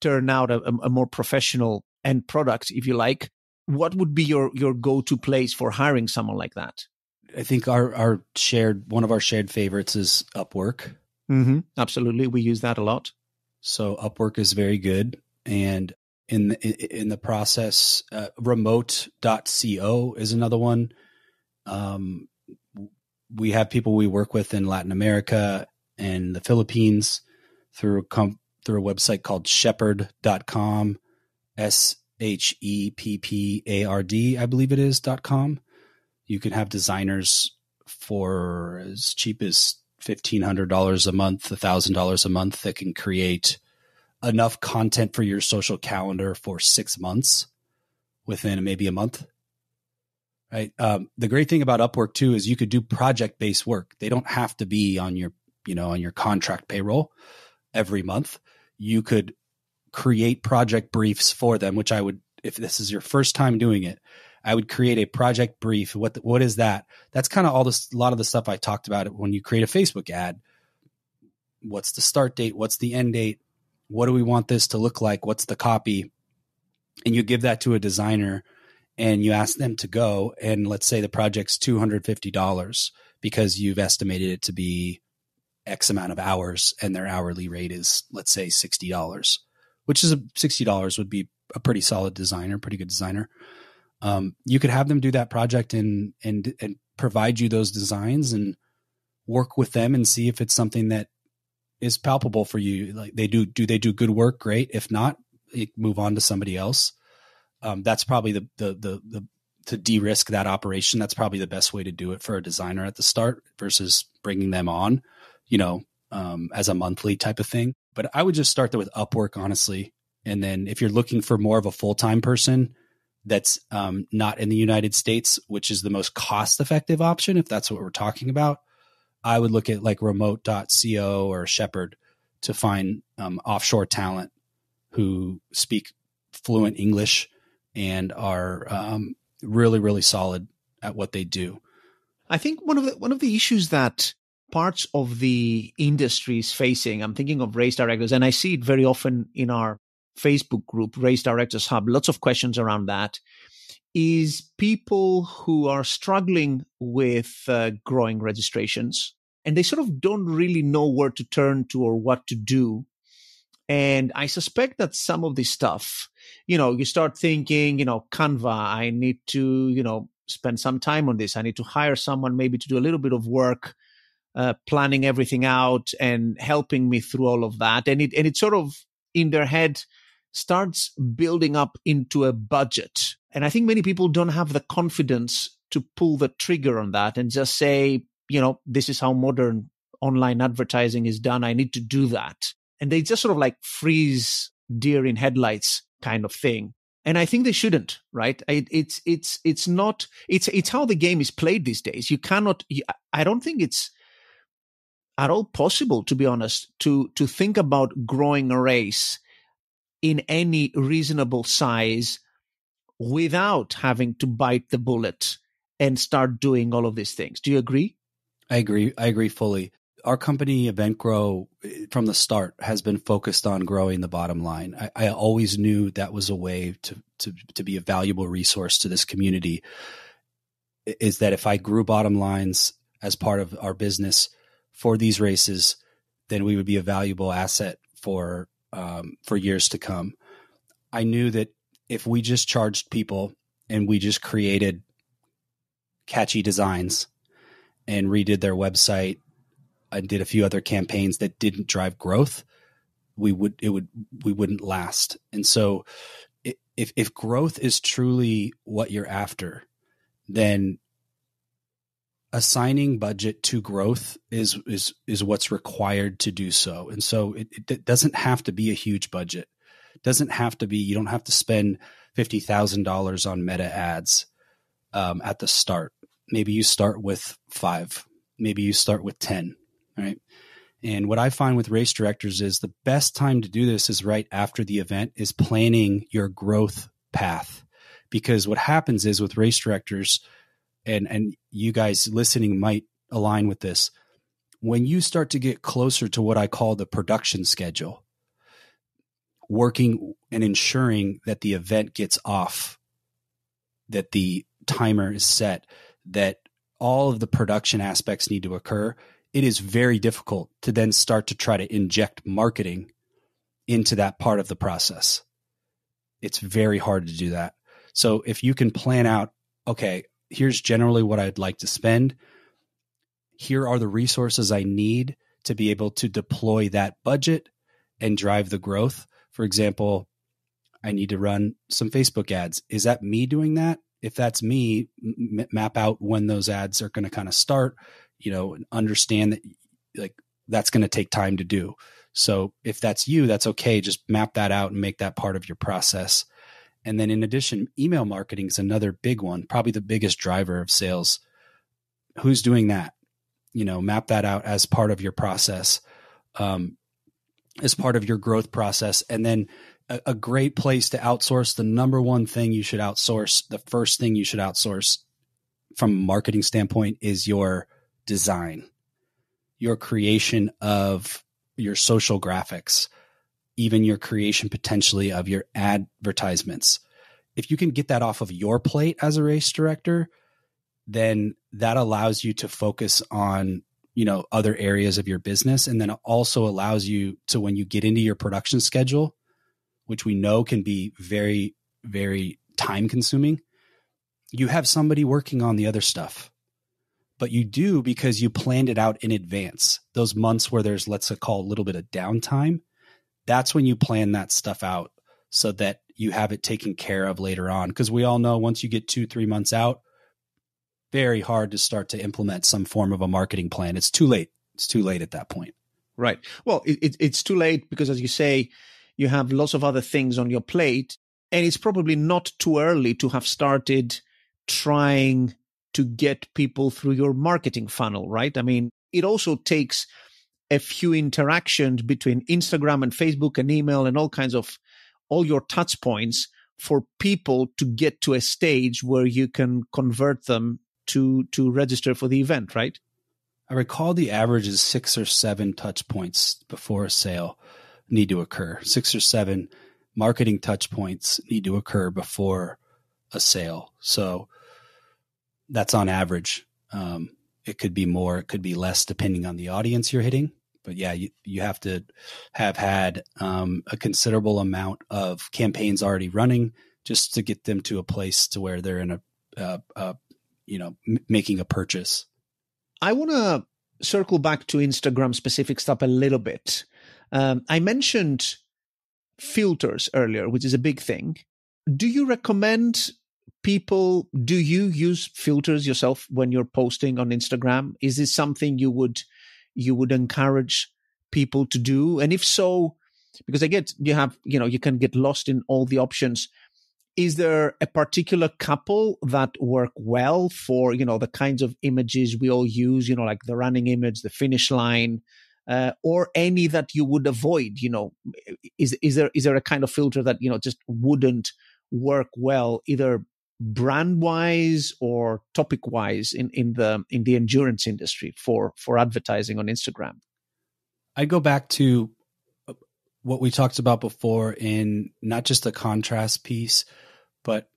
turn out a more professional end product, if you like. What would be your go-to place for hiring someone like that? I think one of our shared favorites is Upwork. Mm-hmm. Absolutely. We use that a lot. So Upwork is very good. And in the process, remote.co is another one. We have people we work with in Latin America and the Philippines through a website called shepherd.com, SHEPPARD, I believe it is, .com. You can have designers for as cheap as $1,500 a month, $1,000 a month that can create enough content for your social calendar for 6 months within maybe a month. Right. The great thing about Upwork too is you could do project-based work. They don't have to be on your contract payroll every month. You could create project briefs for them, which I would, if this is your first time doing it, I would create a project brief. What is that? That's kind of a lot of the stuff I talked about when you create a Facebook ad. What's the start date? What's the end date? What do we want this to look like? What's the copy? And you give that to a designer and you ask them to go, and let's say the project's $250 because you've estimated it to be X amount of hours and their hourly rate is, let's say, $60, which is $60 would be a pretty solid designer, pretty good designer. You could have them do that project and provide you those designs and work with them and see if it's something that is palpable for you. Like they do they do good work? Great. If not, you move on to somebody else. That's probably the to de-risk that operation. That's probably the best way to do it for a designer at the start versus bringing them on, as a monthly type of thing. But I would just start there with Upwork, honestly. And then if you're looking for more of a full-time person that's not in the United States, which is the most cost-effective option, if that's what we're talking about, I would look at like remote.co or Shepherd to find offshore talent who speak fluent English and are really, really solid at what they do. I think one of the issues that parts of the industry is facing, I'm thinking of race directors, and I see it very often in our Facebook group, Race Directors Hub, lots of questions around that, is people who are struggling with growing registrations, and they sort of don't really know where to turn to or what to do. And I suspect that some of this stuff, you start thinking, Canva, I need to, spend some time on this. I need to hire someone maybe to do a little bit of work, planning everything out and helping me through all of that. And it sort of in their head starts building up into a budget. And I think many people don't have the confidence to pull the trigger on that and just say, this is how modern online advertising is done. I need to do that. And they just sort of like freeze deer in headlights kind of thing. And I think they shouldn't, right? It's how the game is played these days. You cannot, I don't think it's at all possible, to be honest, to think about growing a race in any reasonable size without having to bite the bullet and start doing all of these things. Do you agree? I agree. I agree fully. Our company, EventGrow, from the start has been focused on growing the bottom line. I always knew that was a way to be a valuable resource to this community, is that if I grew bottom lines as part of our business for these races, then we would be a valuable asset for years to come. I knew that if we just charged people and we just created catchy designs and redid their website and did a few other campaigns that didn't drive growth, we wouldn't last. And so if growth is truly what you're after, then assigning budget to growth is what's required to do so. And so it doesn't have to be a huge budget. It doesn't have to be, you don't have to spend $50,000 on meta ads at the start. Maybe you start with 5, maybe you start with 10, right? And what I find with race directors is the best time to do this is right after the event, is planning your growth path. Because what happens is with race directors, and you guys listening might align with this, when you start to get closer to what I call the production schedule, working and ensuring that the event gets off, that the timer is set, that all of the production aspects need to occur, it is very difficult to then start to try to inject marketing into that part of the process. It's very hard to do that. So if you can plan out, okay, here's generally what I'd like to spend. Here are the resources I need to be able to deploy that budget and drive the growth. For example, I need to run some Facebook ads. Is that me doing that? If that's me, map out when those ads are going to kind of start, understand that like that's going to take time to do. So if that's you, that's okay. Just map that out and make that part of your process. And then in addition, email marketing is another big one, probably the biggest driver of sales. Who's doing that? Map that out as part of your process, as part of your growth process. And then a great place to outsource, the number one thing you should outsource, the first thing you should outsource from a marketing standpoint is your design, your creation of your social graphics, even your creation potentially of your advertisements. If you can get that off of your plate as a race director, then that allows you to focus on, other areas of your business. And then it also allows you to, when you get into your production schedule, which we know can be very, very time consuming, you have somebody working on the other stuff. But you do because you planned it out in advance. Those months where there's, let's call a little bit of downtime, that's when you plan that stuff out so that you have it taken care of later on. Because we all know once you get 2-3 months out, very hard to start to implement some form of a marketing plan. It's too late. It's too late at that point. Right. Well, it's too late because, as you say, you have lots of other things on your plate. And it's probably not too early to have started trying to get people through your marketing funnel, right? I mean, it also takes a few interactions between Instagram and Facebook and email and all your touch points for people to get to a stage where you can convert them to register for the event, right? I recall the average is 6 or 7 touch points before a sale need to occur. 6 or 7 marketing touch points need to occur before a sale. So that's on average. It could be more, it could be less depending on the audience you're hitting. But yeah, you have to have had a considerable amount of campaigns already running just to get them to a place to where they're in making a purchase. I want to circle back to Instagram specific stuff a little bit. I mentioned filters earlier, which is a big thing. Do you recommend people, do you use filters yourself when you're posting on Instagram? Is this something you would encourage people to do? And if so, because you can get lost in all the options. Is there a particular couple that work well for, the kinds of images we all use, like the running image, the finish line, or any that you would avoid? Is there a kind of filter that, just wouldn't work well, either brand wise or topic wise in the endurance industry for advertising on Instagram? I go back to what we talked about before in not just the contrast piece, but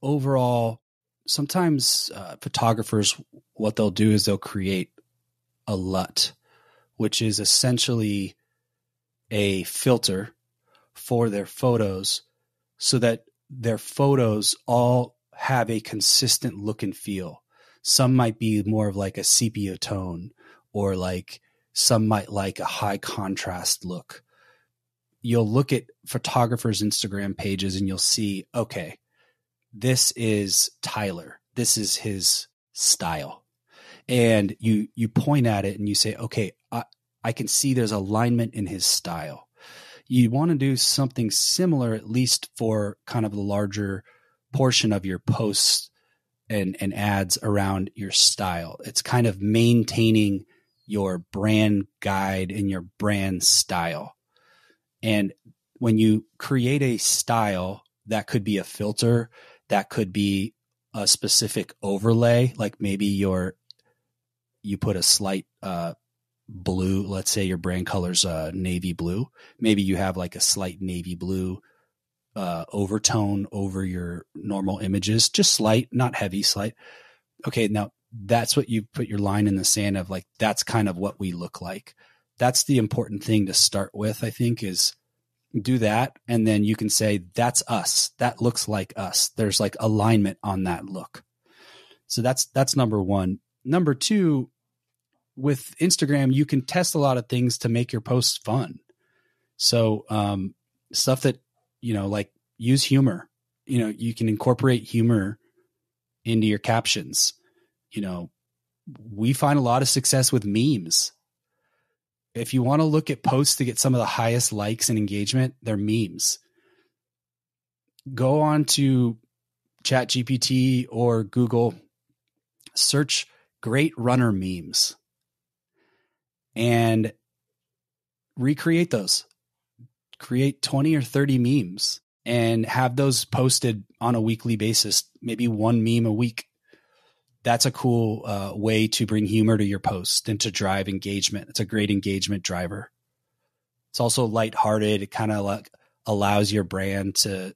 overall, sometimes photographers, what they'll do is they'll create a LUT, which is essentially a filter for their photos so that their photos all have a consistent look and feel. Some might be more of like a sepia tone, or like some might like a high contrast look. You'll look at photographers' Instagram pages and you'll see, okay, this is Tyler. This is his style. And you point at it and you say, okay, I can see there's alignment in his style. You want to do something similar, at least for kind of the larger portion of your posts and ads around your style. It's kind of maintaining your brand guide and your brand style. And when you create a style, that could be a filter, that could be a specific overlay, like maybe you put a slight blue, let's say your brand color's navy blue. Maybe you have like a slight navy blue overtone over your normal images, just slight, not heavy, slight. Okay, now that's what you put your line in the sand of, like, that's kind of what we look like. That's the important thing to start with, I think, is do that. And then you can say, that's us. That looks like us. There's like alignment on that look. So that's number one. Number two, with Instagram, you can test a lot of things to make your posts fun. So stuff that, like use humor. You can incorporate humor into your captions. We find a lot of success with memes. If you want to look at posts to get some of the highest likes and engagement, they're memes. Go on to ChatGPT or Google, search great runner memes, and recreate those. Create 20 or 30 memes and have those posted on a weekly basis, maybe one meme a week. That's a cool way to bring humor to your post and to drive engagement. It's a great engagement driver. It's also lighthearted. It kind of like allows your brand to,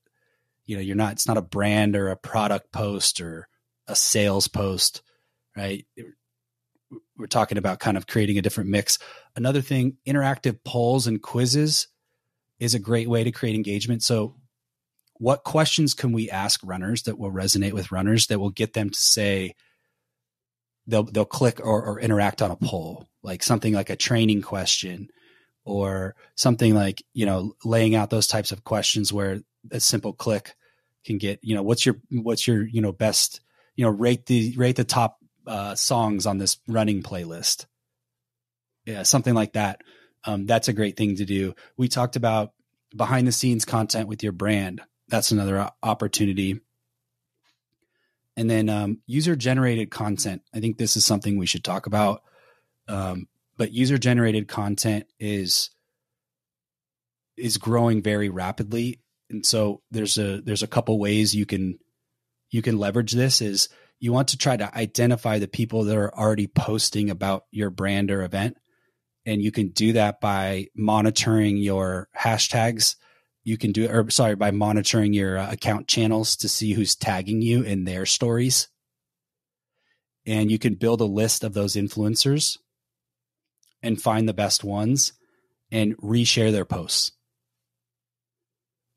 it's not a brand or a product post or a sales post, right? We're talking about kind of creating a different mix. Another thing, interactive polls and quizzes is a great way to create engagement. So what questions can we ask runners that will resonate with runners, that will get them to say, they'll click or interact on a poll, like something like a training question, or something like, laying out those types of questions where a simple click can get, what's your best, rate the top songs on this running playlist. Yeah. Something like that. That's a great thing to do. We talked about behind the scenes content with your brand. That's another opportunity. And then user generated content. I think this is something we should talk about. But user generated content is growing very rapidly. And so there's a couple ways you can leverage this. Is you want to try to identify the people that are already posting about your brand or event. And you can do that by monitoring your hashtags. You can by monitoring your account channels to see who's tagging you in their stories. And you can build a list of those influencers and find the best ones and reshare their posts.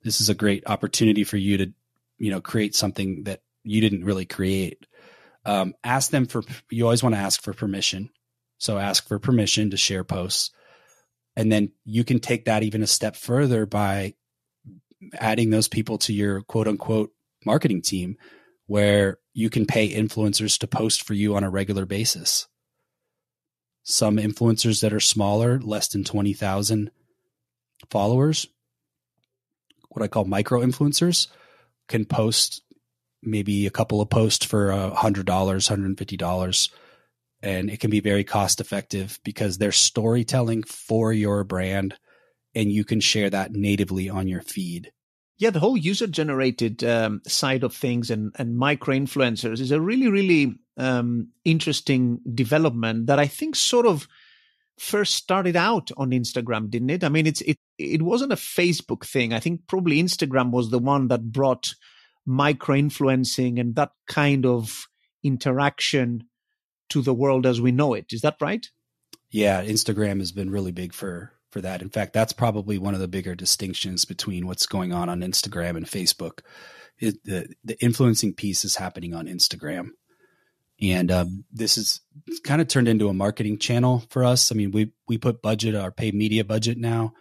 This is a great opportunity for you to, create something that you didn't really create. You always want to ask for permission. So ask for permission to share posts. And then you can take that even a step further by adding those people to your quote unquote marketing team, where you can pay influencers to post for you on a regular basis. Some influencers that are smaller, less than 20,000 followers, what I call micro influencers, can post maybe a couple of posts for $100, $150. And it can be very cost effective because they're storytelling for your brand and you can share that natively on your feed. Yeah, the whole user-generated side of things and micro-influencers is a really, really interesting development that I think sort of first started out on Instagram, didn't it? I mean, it wasn't a Facebook thing. I think probably Instagram was the one that brought micro-influencing and that kind of interaction to the world as we know it. Is that right? Yeah, Instagram has been really big for that. In fact, that's probably one of the bigger distinctions between what's going on Instagram and Facebook. The influencing piece is happening on Instagram. And this is kind of turned into a marketing channel for us. I mean, we put budget, our paid media budget now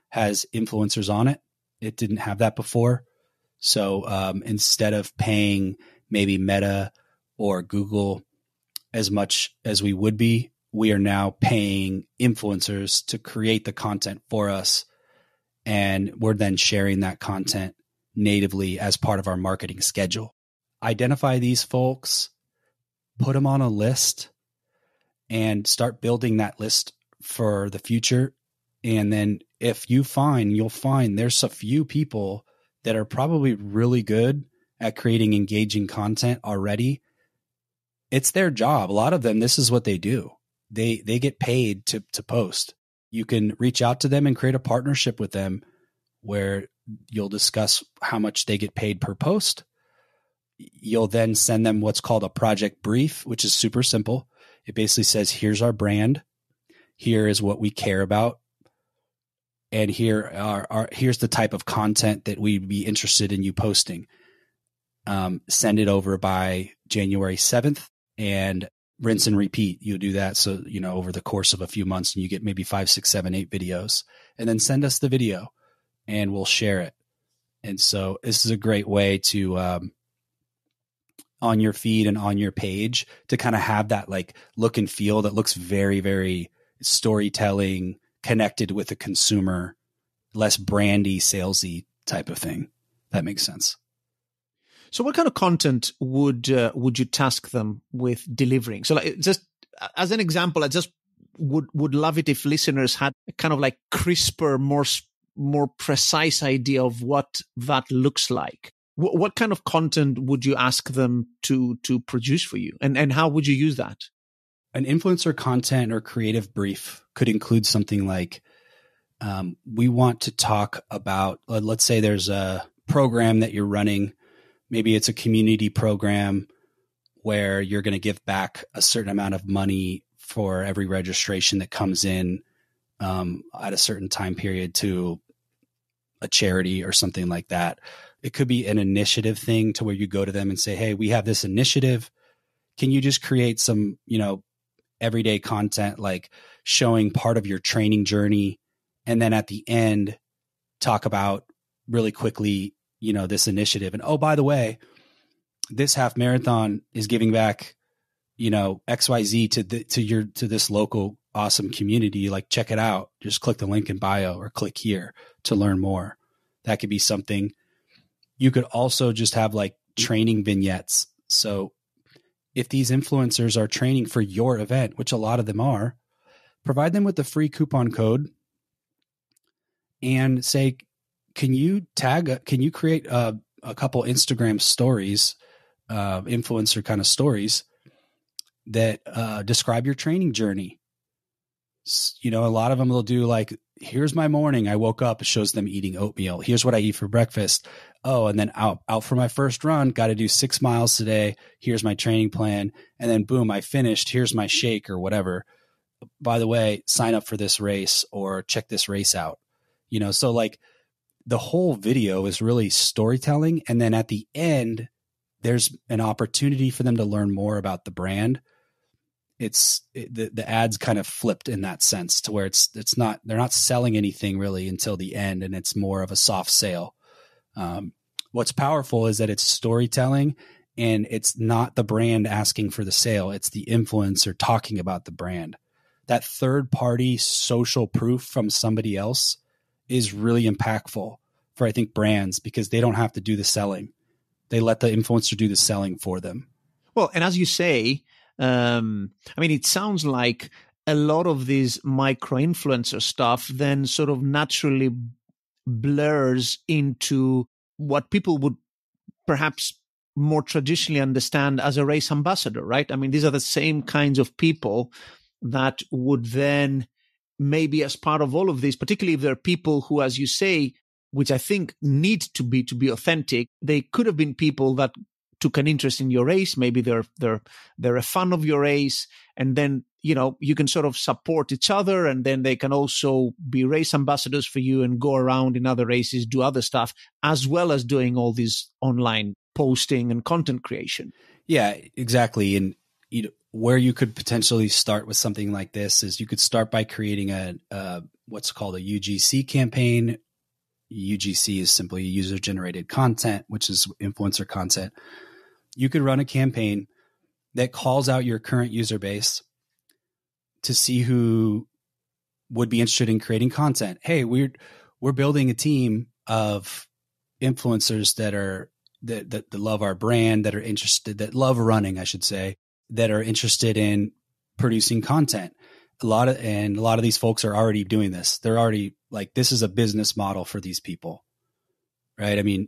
has influencers on it. It didn't have that before. So instead of paying maybe Meta or Google as much as we would be, we are now paying influencers to create the content for us. And we're then sharing that content natively as part of our marketing schedule. Identify these folks, put them on a list, and start building that list for the future. And then you'll find there's a few people that are probably really good at creating engaging content already. It's their job. A lot of them, this is what they do. They get paid to post. You can reach out to them and create a partnership with them where you'll discuss how much they get paid per post. You'll then send them what's called a project brief, which is super simple. It basically says, here's our brand. Here is what we care about. And here's the type of content that we'd be interested in you posting. Send it over by January 7th and rinse and repeat. You do that. So, over the course of a few months and you get maybe 5, 6, 7, 8 videos, and then send us the video and we'll share it. And so this is a great way to, on your feed and on your page, to kind of have that like look and feel that looks very, very storytelling, connected with the consumer, less brandy, salesy type of thing. That makes sense. So what kind of content would you task them with delivering? So like, just as an example, I just would love it if listeners had a kind of like crisper, more precise idea of what that looks like. What kind of content would you ask them to produce for you? And how would you use that? An influencer content or creative brief could include something like, we want to talk about, let's say there's a program that you're running. Maybe it's a community program where you're going to give back a certain amount of money for every registration that comes in at a certain time period to a charity or something like that. It could be an initiative thing to where you go to them and say, hey, we have this initiative. Can you just create some, everyday content, like showing part of your training journey? And then at the end, talk about really quickly, this initiative. And, oh, by the way, this half marathon is giving back, XYZ to this local awesome community. Like, check it out. Just click the link in bio or click here to learn more. That could be something. You could also just have like training vignettes. So if these influencers are training for your event, which a lot of them are, provide them with the free coupon code and say, can you create a couple Instagram stories, influencer kind of stories that describe your training journey? A lot of them will do like, here's my morning. I woke up. It shows them eating oatmeal. Here's what I eat for breakfast. Oh, and then out for my first run, got to do 6 miles today. Here's my training plan. And then boom, I finished. Here's my shake or whatever. By the way, sign up for this race or check this race out. So like the whole video is really storytelling. And then at the end, there's an opportunity for them to learn more about the brand. The ads kind of flipped in that sense to where they're not selling anything really until the end, and it's more of a soft sale. What's powerful is that it's storytelling and it's not the brand asking for the sale. It's the influencer talking about the brand. That third party social proof from somebody else is really impactful for, I think, brands, because they don't have to do the selling. They let the influencer do the selling for them. Well, and as you say, it sounds like a lot of these micro-influencer stuff then sort of naturally blurs into what people would perhaps more traditionally understand as a race ambassador, right? I mean, these are the same kinds of people that would then maybe as part of all of this, particularly if there are people who, as you say, which I think need to be authentic, they could have been people that took an interest in your race. Maybe they're a fan of your race, and then you can sort of support each other, and then they can also be race ambassadors for you and go around in other races, do other stuff, as well as doing all this online posting and content creation. Yeah, exactly. And where you could potentially start with something like this is you could start by creating a what's called a UGC campaign. UGC is simply user generated content, which is influencer content. You could run a campaign that calls out your current user base to see who would be interested in creating content. Hey, we're building a team of influencers that love our brand, that are interested, that love running, I should say, that are interested in producing content. A lot of these folks are already doing this. They're already like, this is a business model for these people, right? I mean,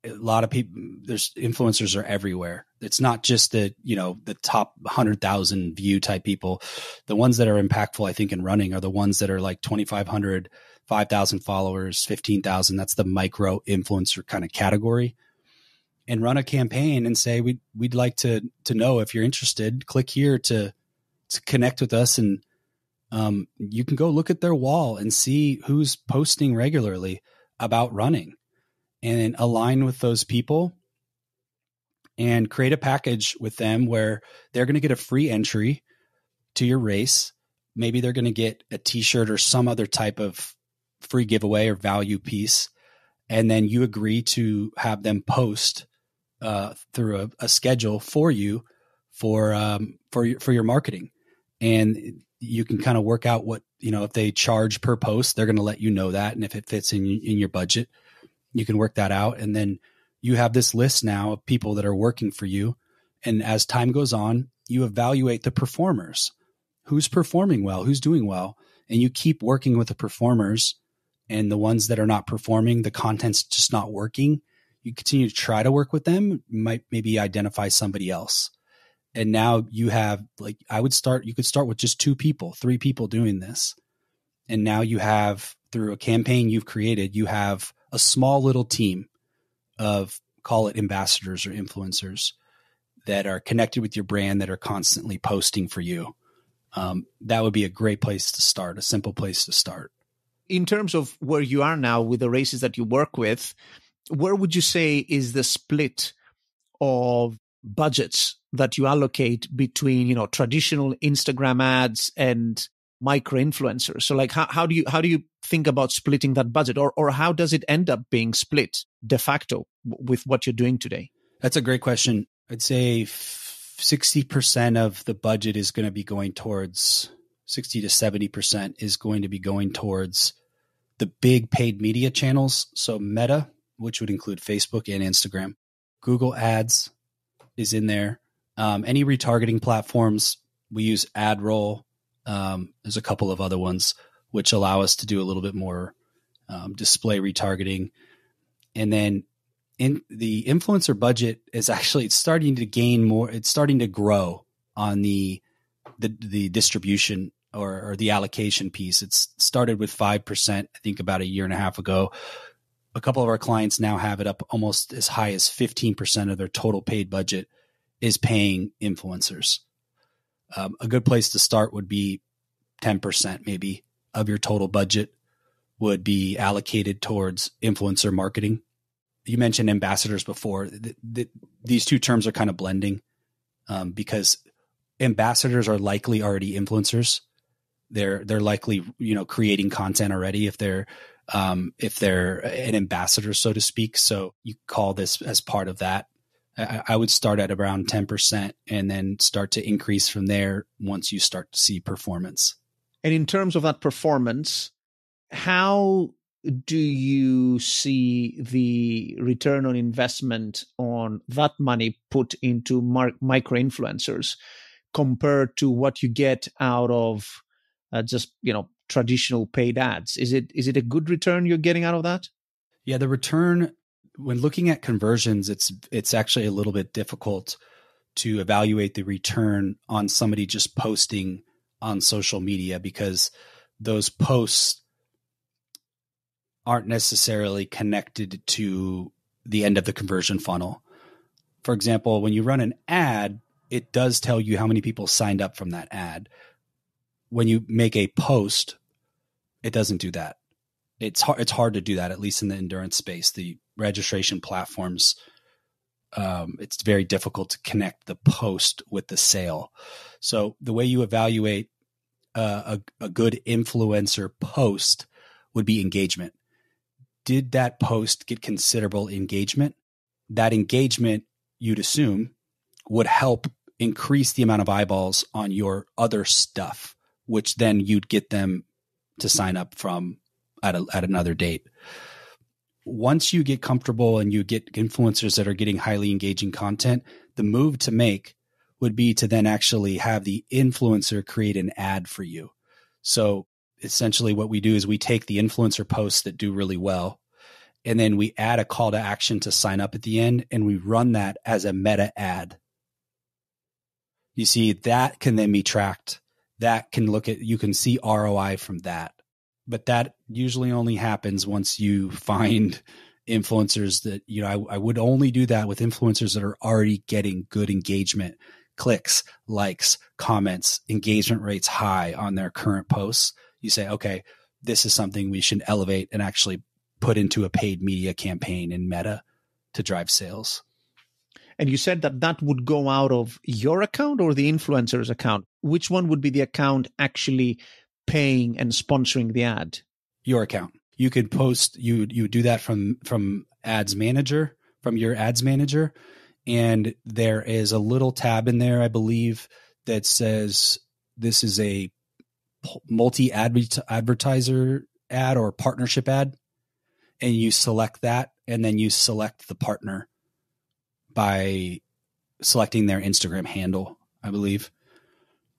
a lot of people, there's influencers are everywhere. It's not just the top 100,000 view type people. The ones that are impactful, I think, in running are the ones that are like 2,500, 5,000 followers, 15,000. That's the micro influencer kind of category. And run a campaign and say, we'd like to know if you're interested, click here to connect with us. And you can go look at their wall and see who's posting regularly about running, and align with those people and create a package with them where they're going to get a free entry to your race. Maybe they're going to get a t-shirt or some other type of free giveaway or value piece. And then you agree to have them post through a schedule for you for your marketing. And you can kind of work out what, if they charge per post, they're going to let you know that. And if it fits in your budget, you can work that out. And then you have this list now of people that are working for you. And as time goes on, you evaluate the performers, who's performing well, who's doing well. And you keep working with the performers, and the ones that are not performing, the content's just not working. You continue to try to work with them, might maybe identify somebody else. And now you have, you could start with just 2 people, 3 people doing this. And now you have, through a campaign you've created, you have a small little team of, call it ambassadors or influencers, that are connected with your brand, that are constantly posting for you. That would be a great place to start, a simple place to start. In terms of where you are now with the races that you work with, where would you say is the split of budgets that you allocate between, traditional Instagram ads and micro influencers? So how do you think about splitting that budget, or how does it end up being split de facto with what you're doing today? That's a great question. I'd say 60% of the budget is going to be going towards 60 to 70% is going to be going towards the big paid media channels. So Meta, which would include Facebook and Instagram, Google Ads is in there. Any retargeting platforms, we use AdRoll. There's a couple of other ones which allow us to do a little bit more display retargeting. And then in the influencer budget is actually, it's starting to gain more. It's starting to grow on the distribution or the allocation piece. It's started with 5%, I think about a year and a half ago. A couple of our clients now have it up almost as high as 15% of their total paid budget is paying influencers. A good place to start would be 10% maybe of your total budget would be allocated towards influencer marketing. You mentioned ambassadors before. These two terms are kind of blending because ambassadors are likely already influencers. They're likely, creating content already if they're an ambassador, so to speak. So you call this as part of that. I would start at around 10% and then start to increase from there once you start to see performance. And in terms of that performance, how do you see the return on investment on that money put into micro influencers compared to what you get out of just traditional paid ads? Is it a good return you're getting out of that? Yeah, the return when looking at conversions, it's actually a little bit difficult to evaluate the return on somebody just posting on social media, because those posts aren't necessarily connected to the end of the conversion funnel. For example, when you run an ad, it does tell you how many people signed up from that ad. When you make a post, it doesn't do that. It's hard to do that, at least in the endurance space. The registration platforms, it's very difficult to connect the post with the sale. So the way you evaluate a good influencer post would be engagement. Did that post get considerable engagement? That engagement, you'd assume, would help increase the amount of eyeballs on your other stuff, which then you'd get them to sign up from at another date. Once you get comfortable and you get influencers that are getting highly engaging content, the move to make would be to then actually have the influencer create an ad for you. So essentially what we do is we take the influencer posts that do really well, and then we add a call to action to sign up at the end, and we run that as a meta ad. You see, that can then be tracked. That can you can see ROI from that. But that usually only happens once you find influencers that, I would only do that with influencers that are already getting good engagement, clicks, likes, comments, engagement rates high on their current posts. You say, okay, this is something we should elevate and actually put into a paid media campaign in Meta to drive sales. And you said that would go out of your account or the influencer's account? Which one would be the account actually paying and sponsoring the ad? Your account. You could post, you do that from Ads Manager, from your Ads Manager. And there is a little tab in there, I believe, that says this is a multi-advertiser ad or partnership ad. And you select that, and then you select the partner by selecting their Instagram handle, I believe.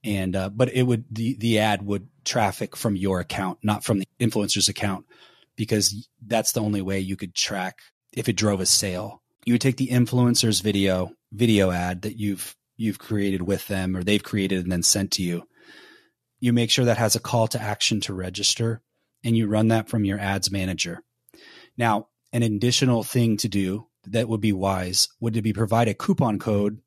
And but the ad would traffic from your account, not from the influencer's account, because that's the only way you could track if it drove a sale. You would take the influencer's video ad that you've created with them, or they've created and then sent to you. You make sure that has a call to action to register, and you run that from your Ads Manager. Now, an additional thing to do that would be wise would be provide a coupon code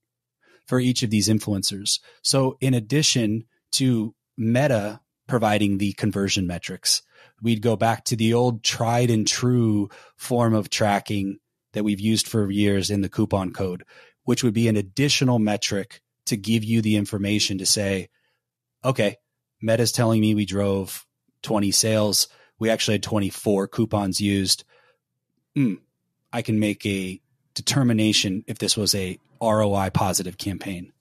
for each of these influencers. So in addition to Meta providing the conversion metrics, we'd go back to the old tried and true form of tracking that we've used for years in the coupon code, which would be an additional metric to give you the information to say, okay, Meta's telling me we drove 20 sales. We actually had 24 coupons used. I can make a determination if this was a ROI positive campaign.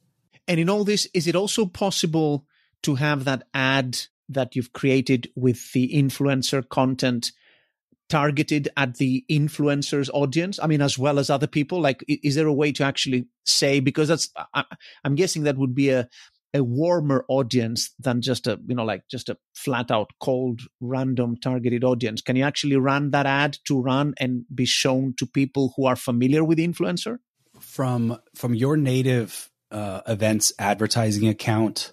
And in all this, is it also possible to have that ad that you've created with the influencer content targeted at the influencer's audience? I mean, as well as other people? Like, is there a way to actually say, because I'm guessing that would be a warmer audience than just a flat out cold, random targeted audience. Can you actually run that ad to run and be shown to people who are familiar with the influencer? From your native events advertising account,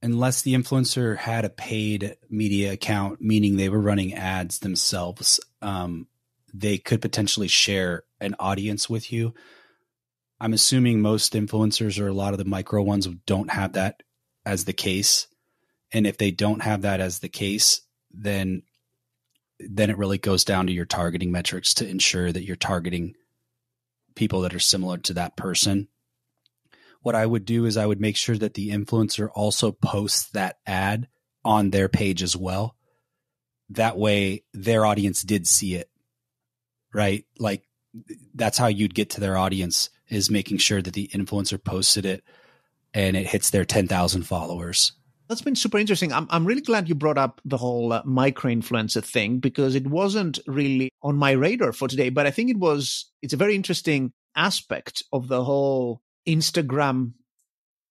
unless the influencer had a paid media account, meaning they were running ads themselves, they could potentially share an audience with you. I'm assuming most influencers or a lot of the micro ones don't have that as the case. And if they don't have that as the case, then it really goes down to your targeting metrics to ensure that you're targeting people that are similar to that person. What I would do is I would make sure that the influencer also posts that ad on their page as well. That way their audience did see it, right? Like, that's how you'd get to their audience, is making sure that the influencer posted it and it hits their 10,000 followers. That's been super interesting. I'm really glad you brought up the whole micro-influencer thing, because it wasn't really on my radar for today, but I think it's a very interesting aspect of the whole Instagram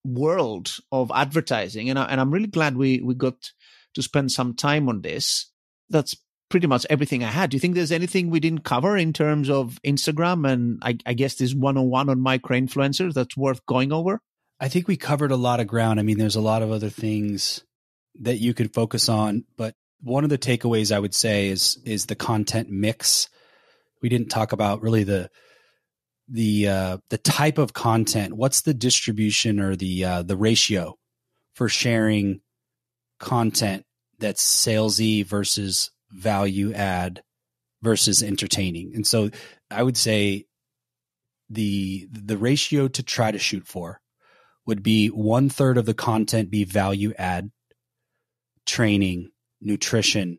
world of advertising. And I'm really glad we got to spend some time on this. That's pretty much everything I had. Do you think there's anything we didn't cover in terms of Instagram and I guess this 101 on micro-influencers that's worth going over? I think we covered a lot of ground. I mean, there's a lot of other things that you could focus on, but one of the takeaways I would say is the content mix. We didn't talk about really the type of content. What's the distribution or the ratio for sharing content that's salesy versus value add versus entertaining? And so I would say the ratio to try to shoot for would be 1/3 of the content be value add, training, nutrition,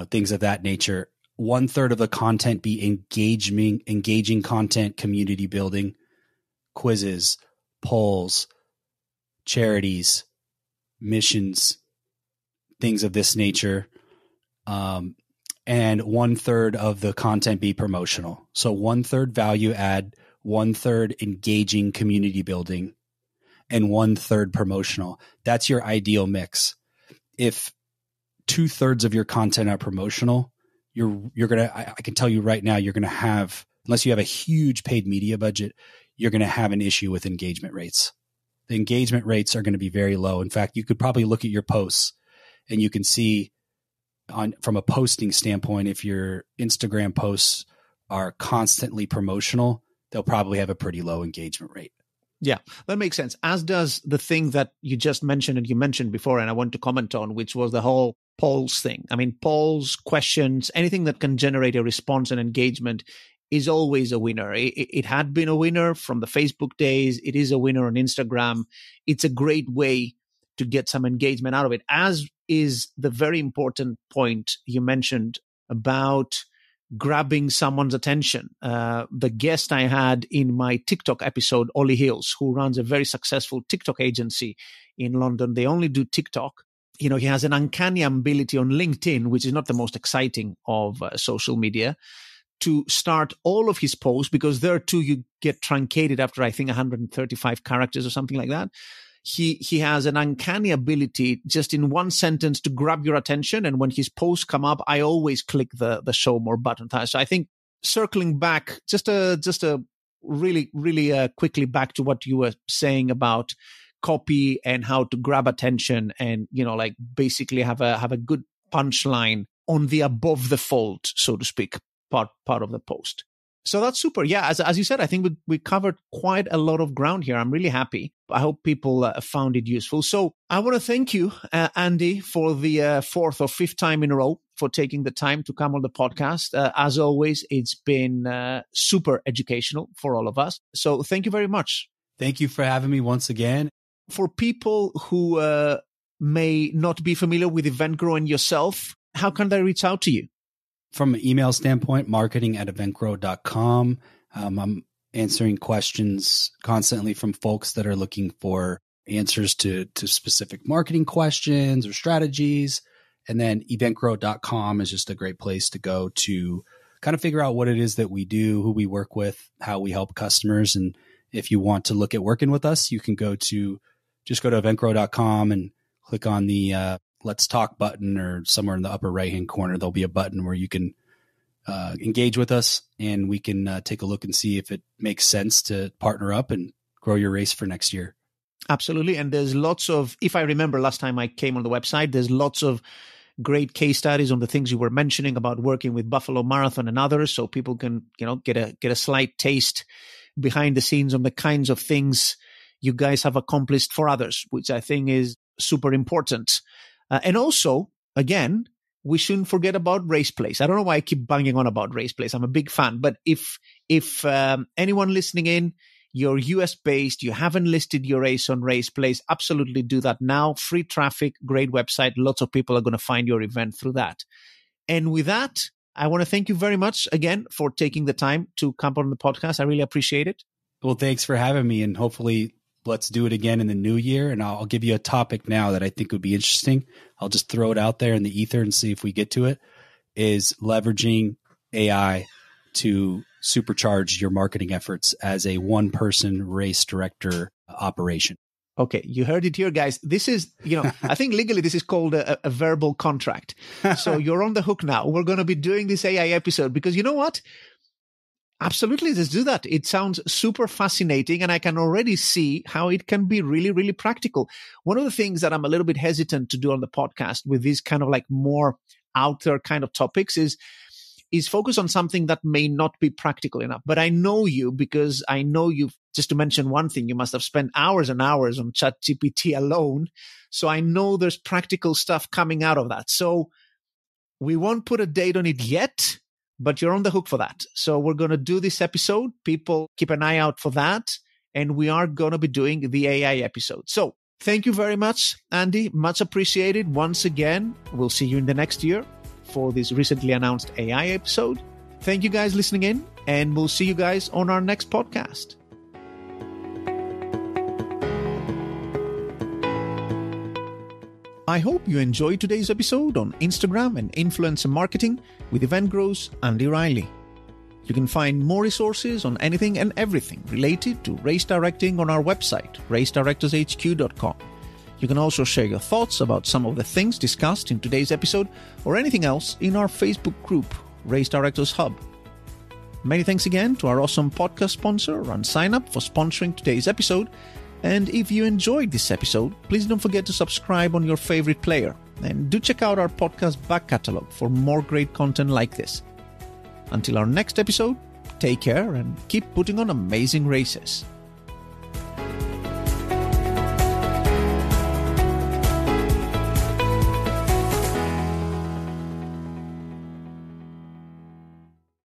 things of that nature. 1/3 of the content be engaging content, community building, quizzes, polls, charities, missions, things of this nature. And 1/3 of the content be promotional. So 1/3 value add, 1/3 engaging community building, and 1/3 promotional. That's your ideal mix. If 2/3 of your content are promotional, I can tell you right now, you're going to have, unless you have a huge paid media budget, you're going to have an issue with engagement rates. The engagement rates are going to be very low. In fact, you could probably look at your posts and you can see from a posting standpoint, if your Instagram posts are constantly promotional, they'll probably have a pretty low engagement rate. Yeah, that makes sense. As does the thing that you just mentioned and you mentioned before, and I want to comment on, which was the whole polls thing. I mean, polls, questions, anything that can generate a response and engagement is always a winner. It had been a winner from the Facebook days. It is a winner on Instagram. It's a great way to get some engagement out of it, as is the very important point you mentioned about grabbing someone's attention. The guest I had in my TikTok episode, Ollie Hills, who runs a very successful TikTok agency in London. They only do TikTok. He has an uncanny ability on LinkedIn, which is not the most exciting of social media, to start all of his posts, because there too you get truncated after, I think, 135 characters or something like that. He has an uncanny ability just in one sentence to grab your attention. And when his posts come up, I always click the show more button. So I think circling back, just a really quickly back to what you were saying about copy and how to grab attention and, basically have a good punchline on the above the fold, so to speak, part of the post. So that's super. Yeah, as you said, I think we covered quite a lot of ground here. I'm really happy. I hope people found it useful. So I want to thank you, Andy, for the fourth or fifth time in a row for taking the time to come on the podcast. As always, it's been super educational for all of us. So thank you very much. Thank you for having me once again. For people who may not be familiar with EventGrow and yourself, how can they reach out to you? From an email standpoint, marketing@eventgrow.com. I'm answering questions constantly from folks that are looking for answers to specific marketing questions or strategies. And then eventgrow.com is just a great place to go to kind of figure out what it is that we do, who we work with, how we help customers. And if you want to look at working with us, you can go to eventgrow.com and click on the Let's Talk button, or somewhere in the upper right-hand corner, there'll be a button where you can engage with us, and we can take a look and see if it makes sense to partner up and grow your race for next year. Absolutely. And there's lots of, if I remember last time I came on the website, there's lots of great case studies on the things you were mentioning about working with Buffalo Marathon and others, so people can, get a slight taste behind the scenes on the kinds of things you guys have accomplished for others, which I think is super important. And also, again, we shouldn't forget about RacePlace. I don't know why I keep banging on about RacePlace. I'm a big fan. But if anyone listening in, you're US based, you haven't listed your race on RacePlace, absolutely do that now. Free traffic, great website. Lots of people are going to find your event through that. And with that, I want to thank you very much again for taking the time to come on the podcast. I really appreciate it. Well, thanks for having me. And hopefully let's do it again in the new year. And I'll give you a topic now that I think would be interesting. I'll just throw it out there in the ether and see if we get to it, is leveraging AI to supercharge your marketing efforts as a one-person race director operation. Okay, you heard it here, guys. This is, I think legally this is called a verbal contract. So you're on the hook now. We're going to be doing this AI episode because you know what? Absolutely, let's do that. It sounds super fascinating, and I can already see how it can be really, really practical. One of the things that I'm a little bit hesitant to do on the podcast with these kind of like more out there kind of topics is focus on something that may not be practical enough. But I know you because I know you've, just to mention one thing, you must have spent hours and hours on ChatGPT alone. So I know there's practical stuff coming out of that. So we won't put a date on it yet, but you're on the hook for that. So we're going to do this episode. People keep an eye out for that. And we are going to be doing the AI episode. So thank you very much, Andy. Much appreciated. Once again, we'll see you in the next year for this recently announced AI episode. Thank you guys listening in, and we'll see you guys on our next podcast. I hope you enjoyed today's episode on Instagram and influencer marketing with Event Grow's Andy Riley. You can find more resources on anything and everything related to race directing on our website, racedirectorshq.com. You can also share your thoughts about some of the things discussed in today's episode or anything else in our Facebook group, Race Directors Hub. Many thanks again to our awesome podcast sponsor, Run Sign Up, for sponsoring today's episode. And if you enjoyed this episode, please don't forget to subscribe on your favorite player. And do check out our podcast back catalog for more great content like this. Until our next episode, take care and keep putting on amazing races.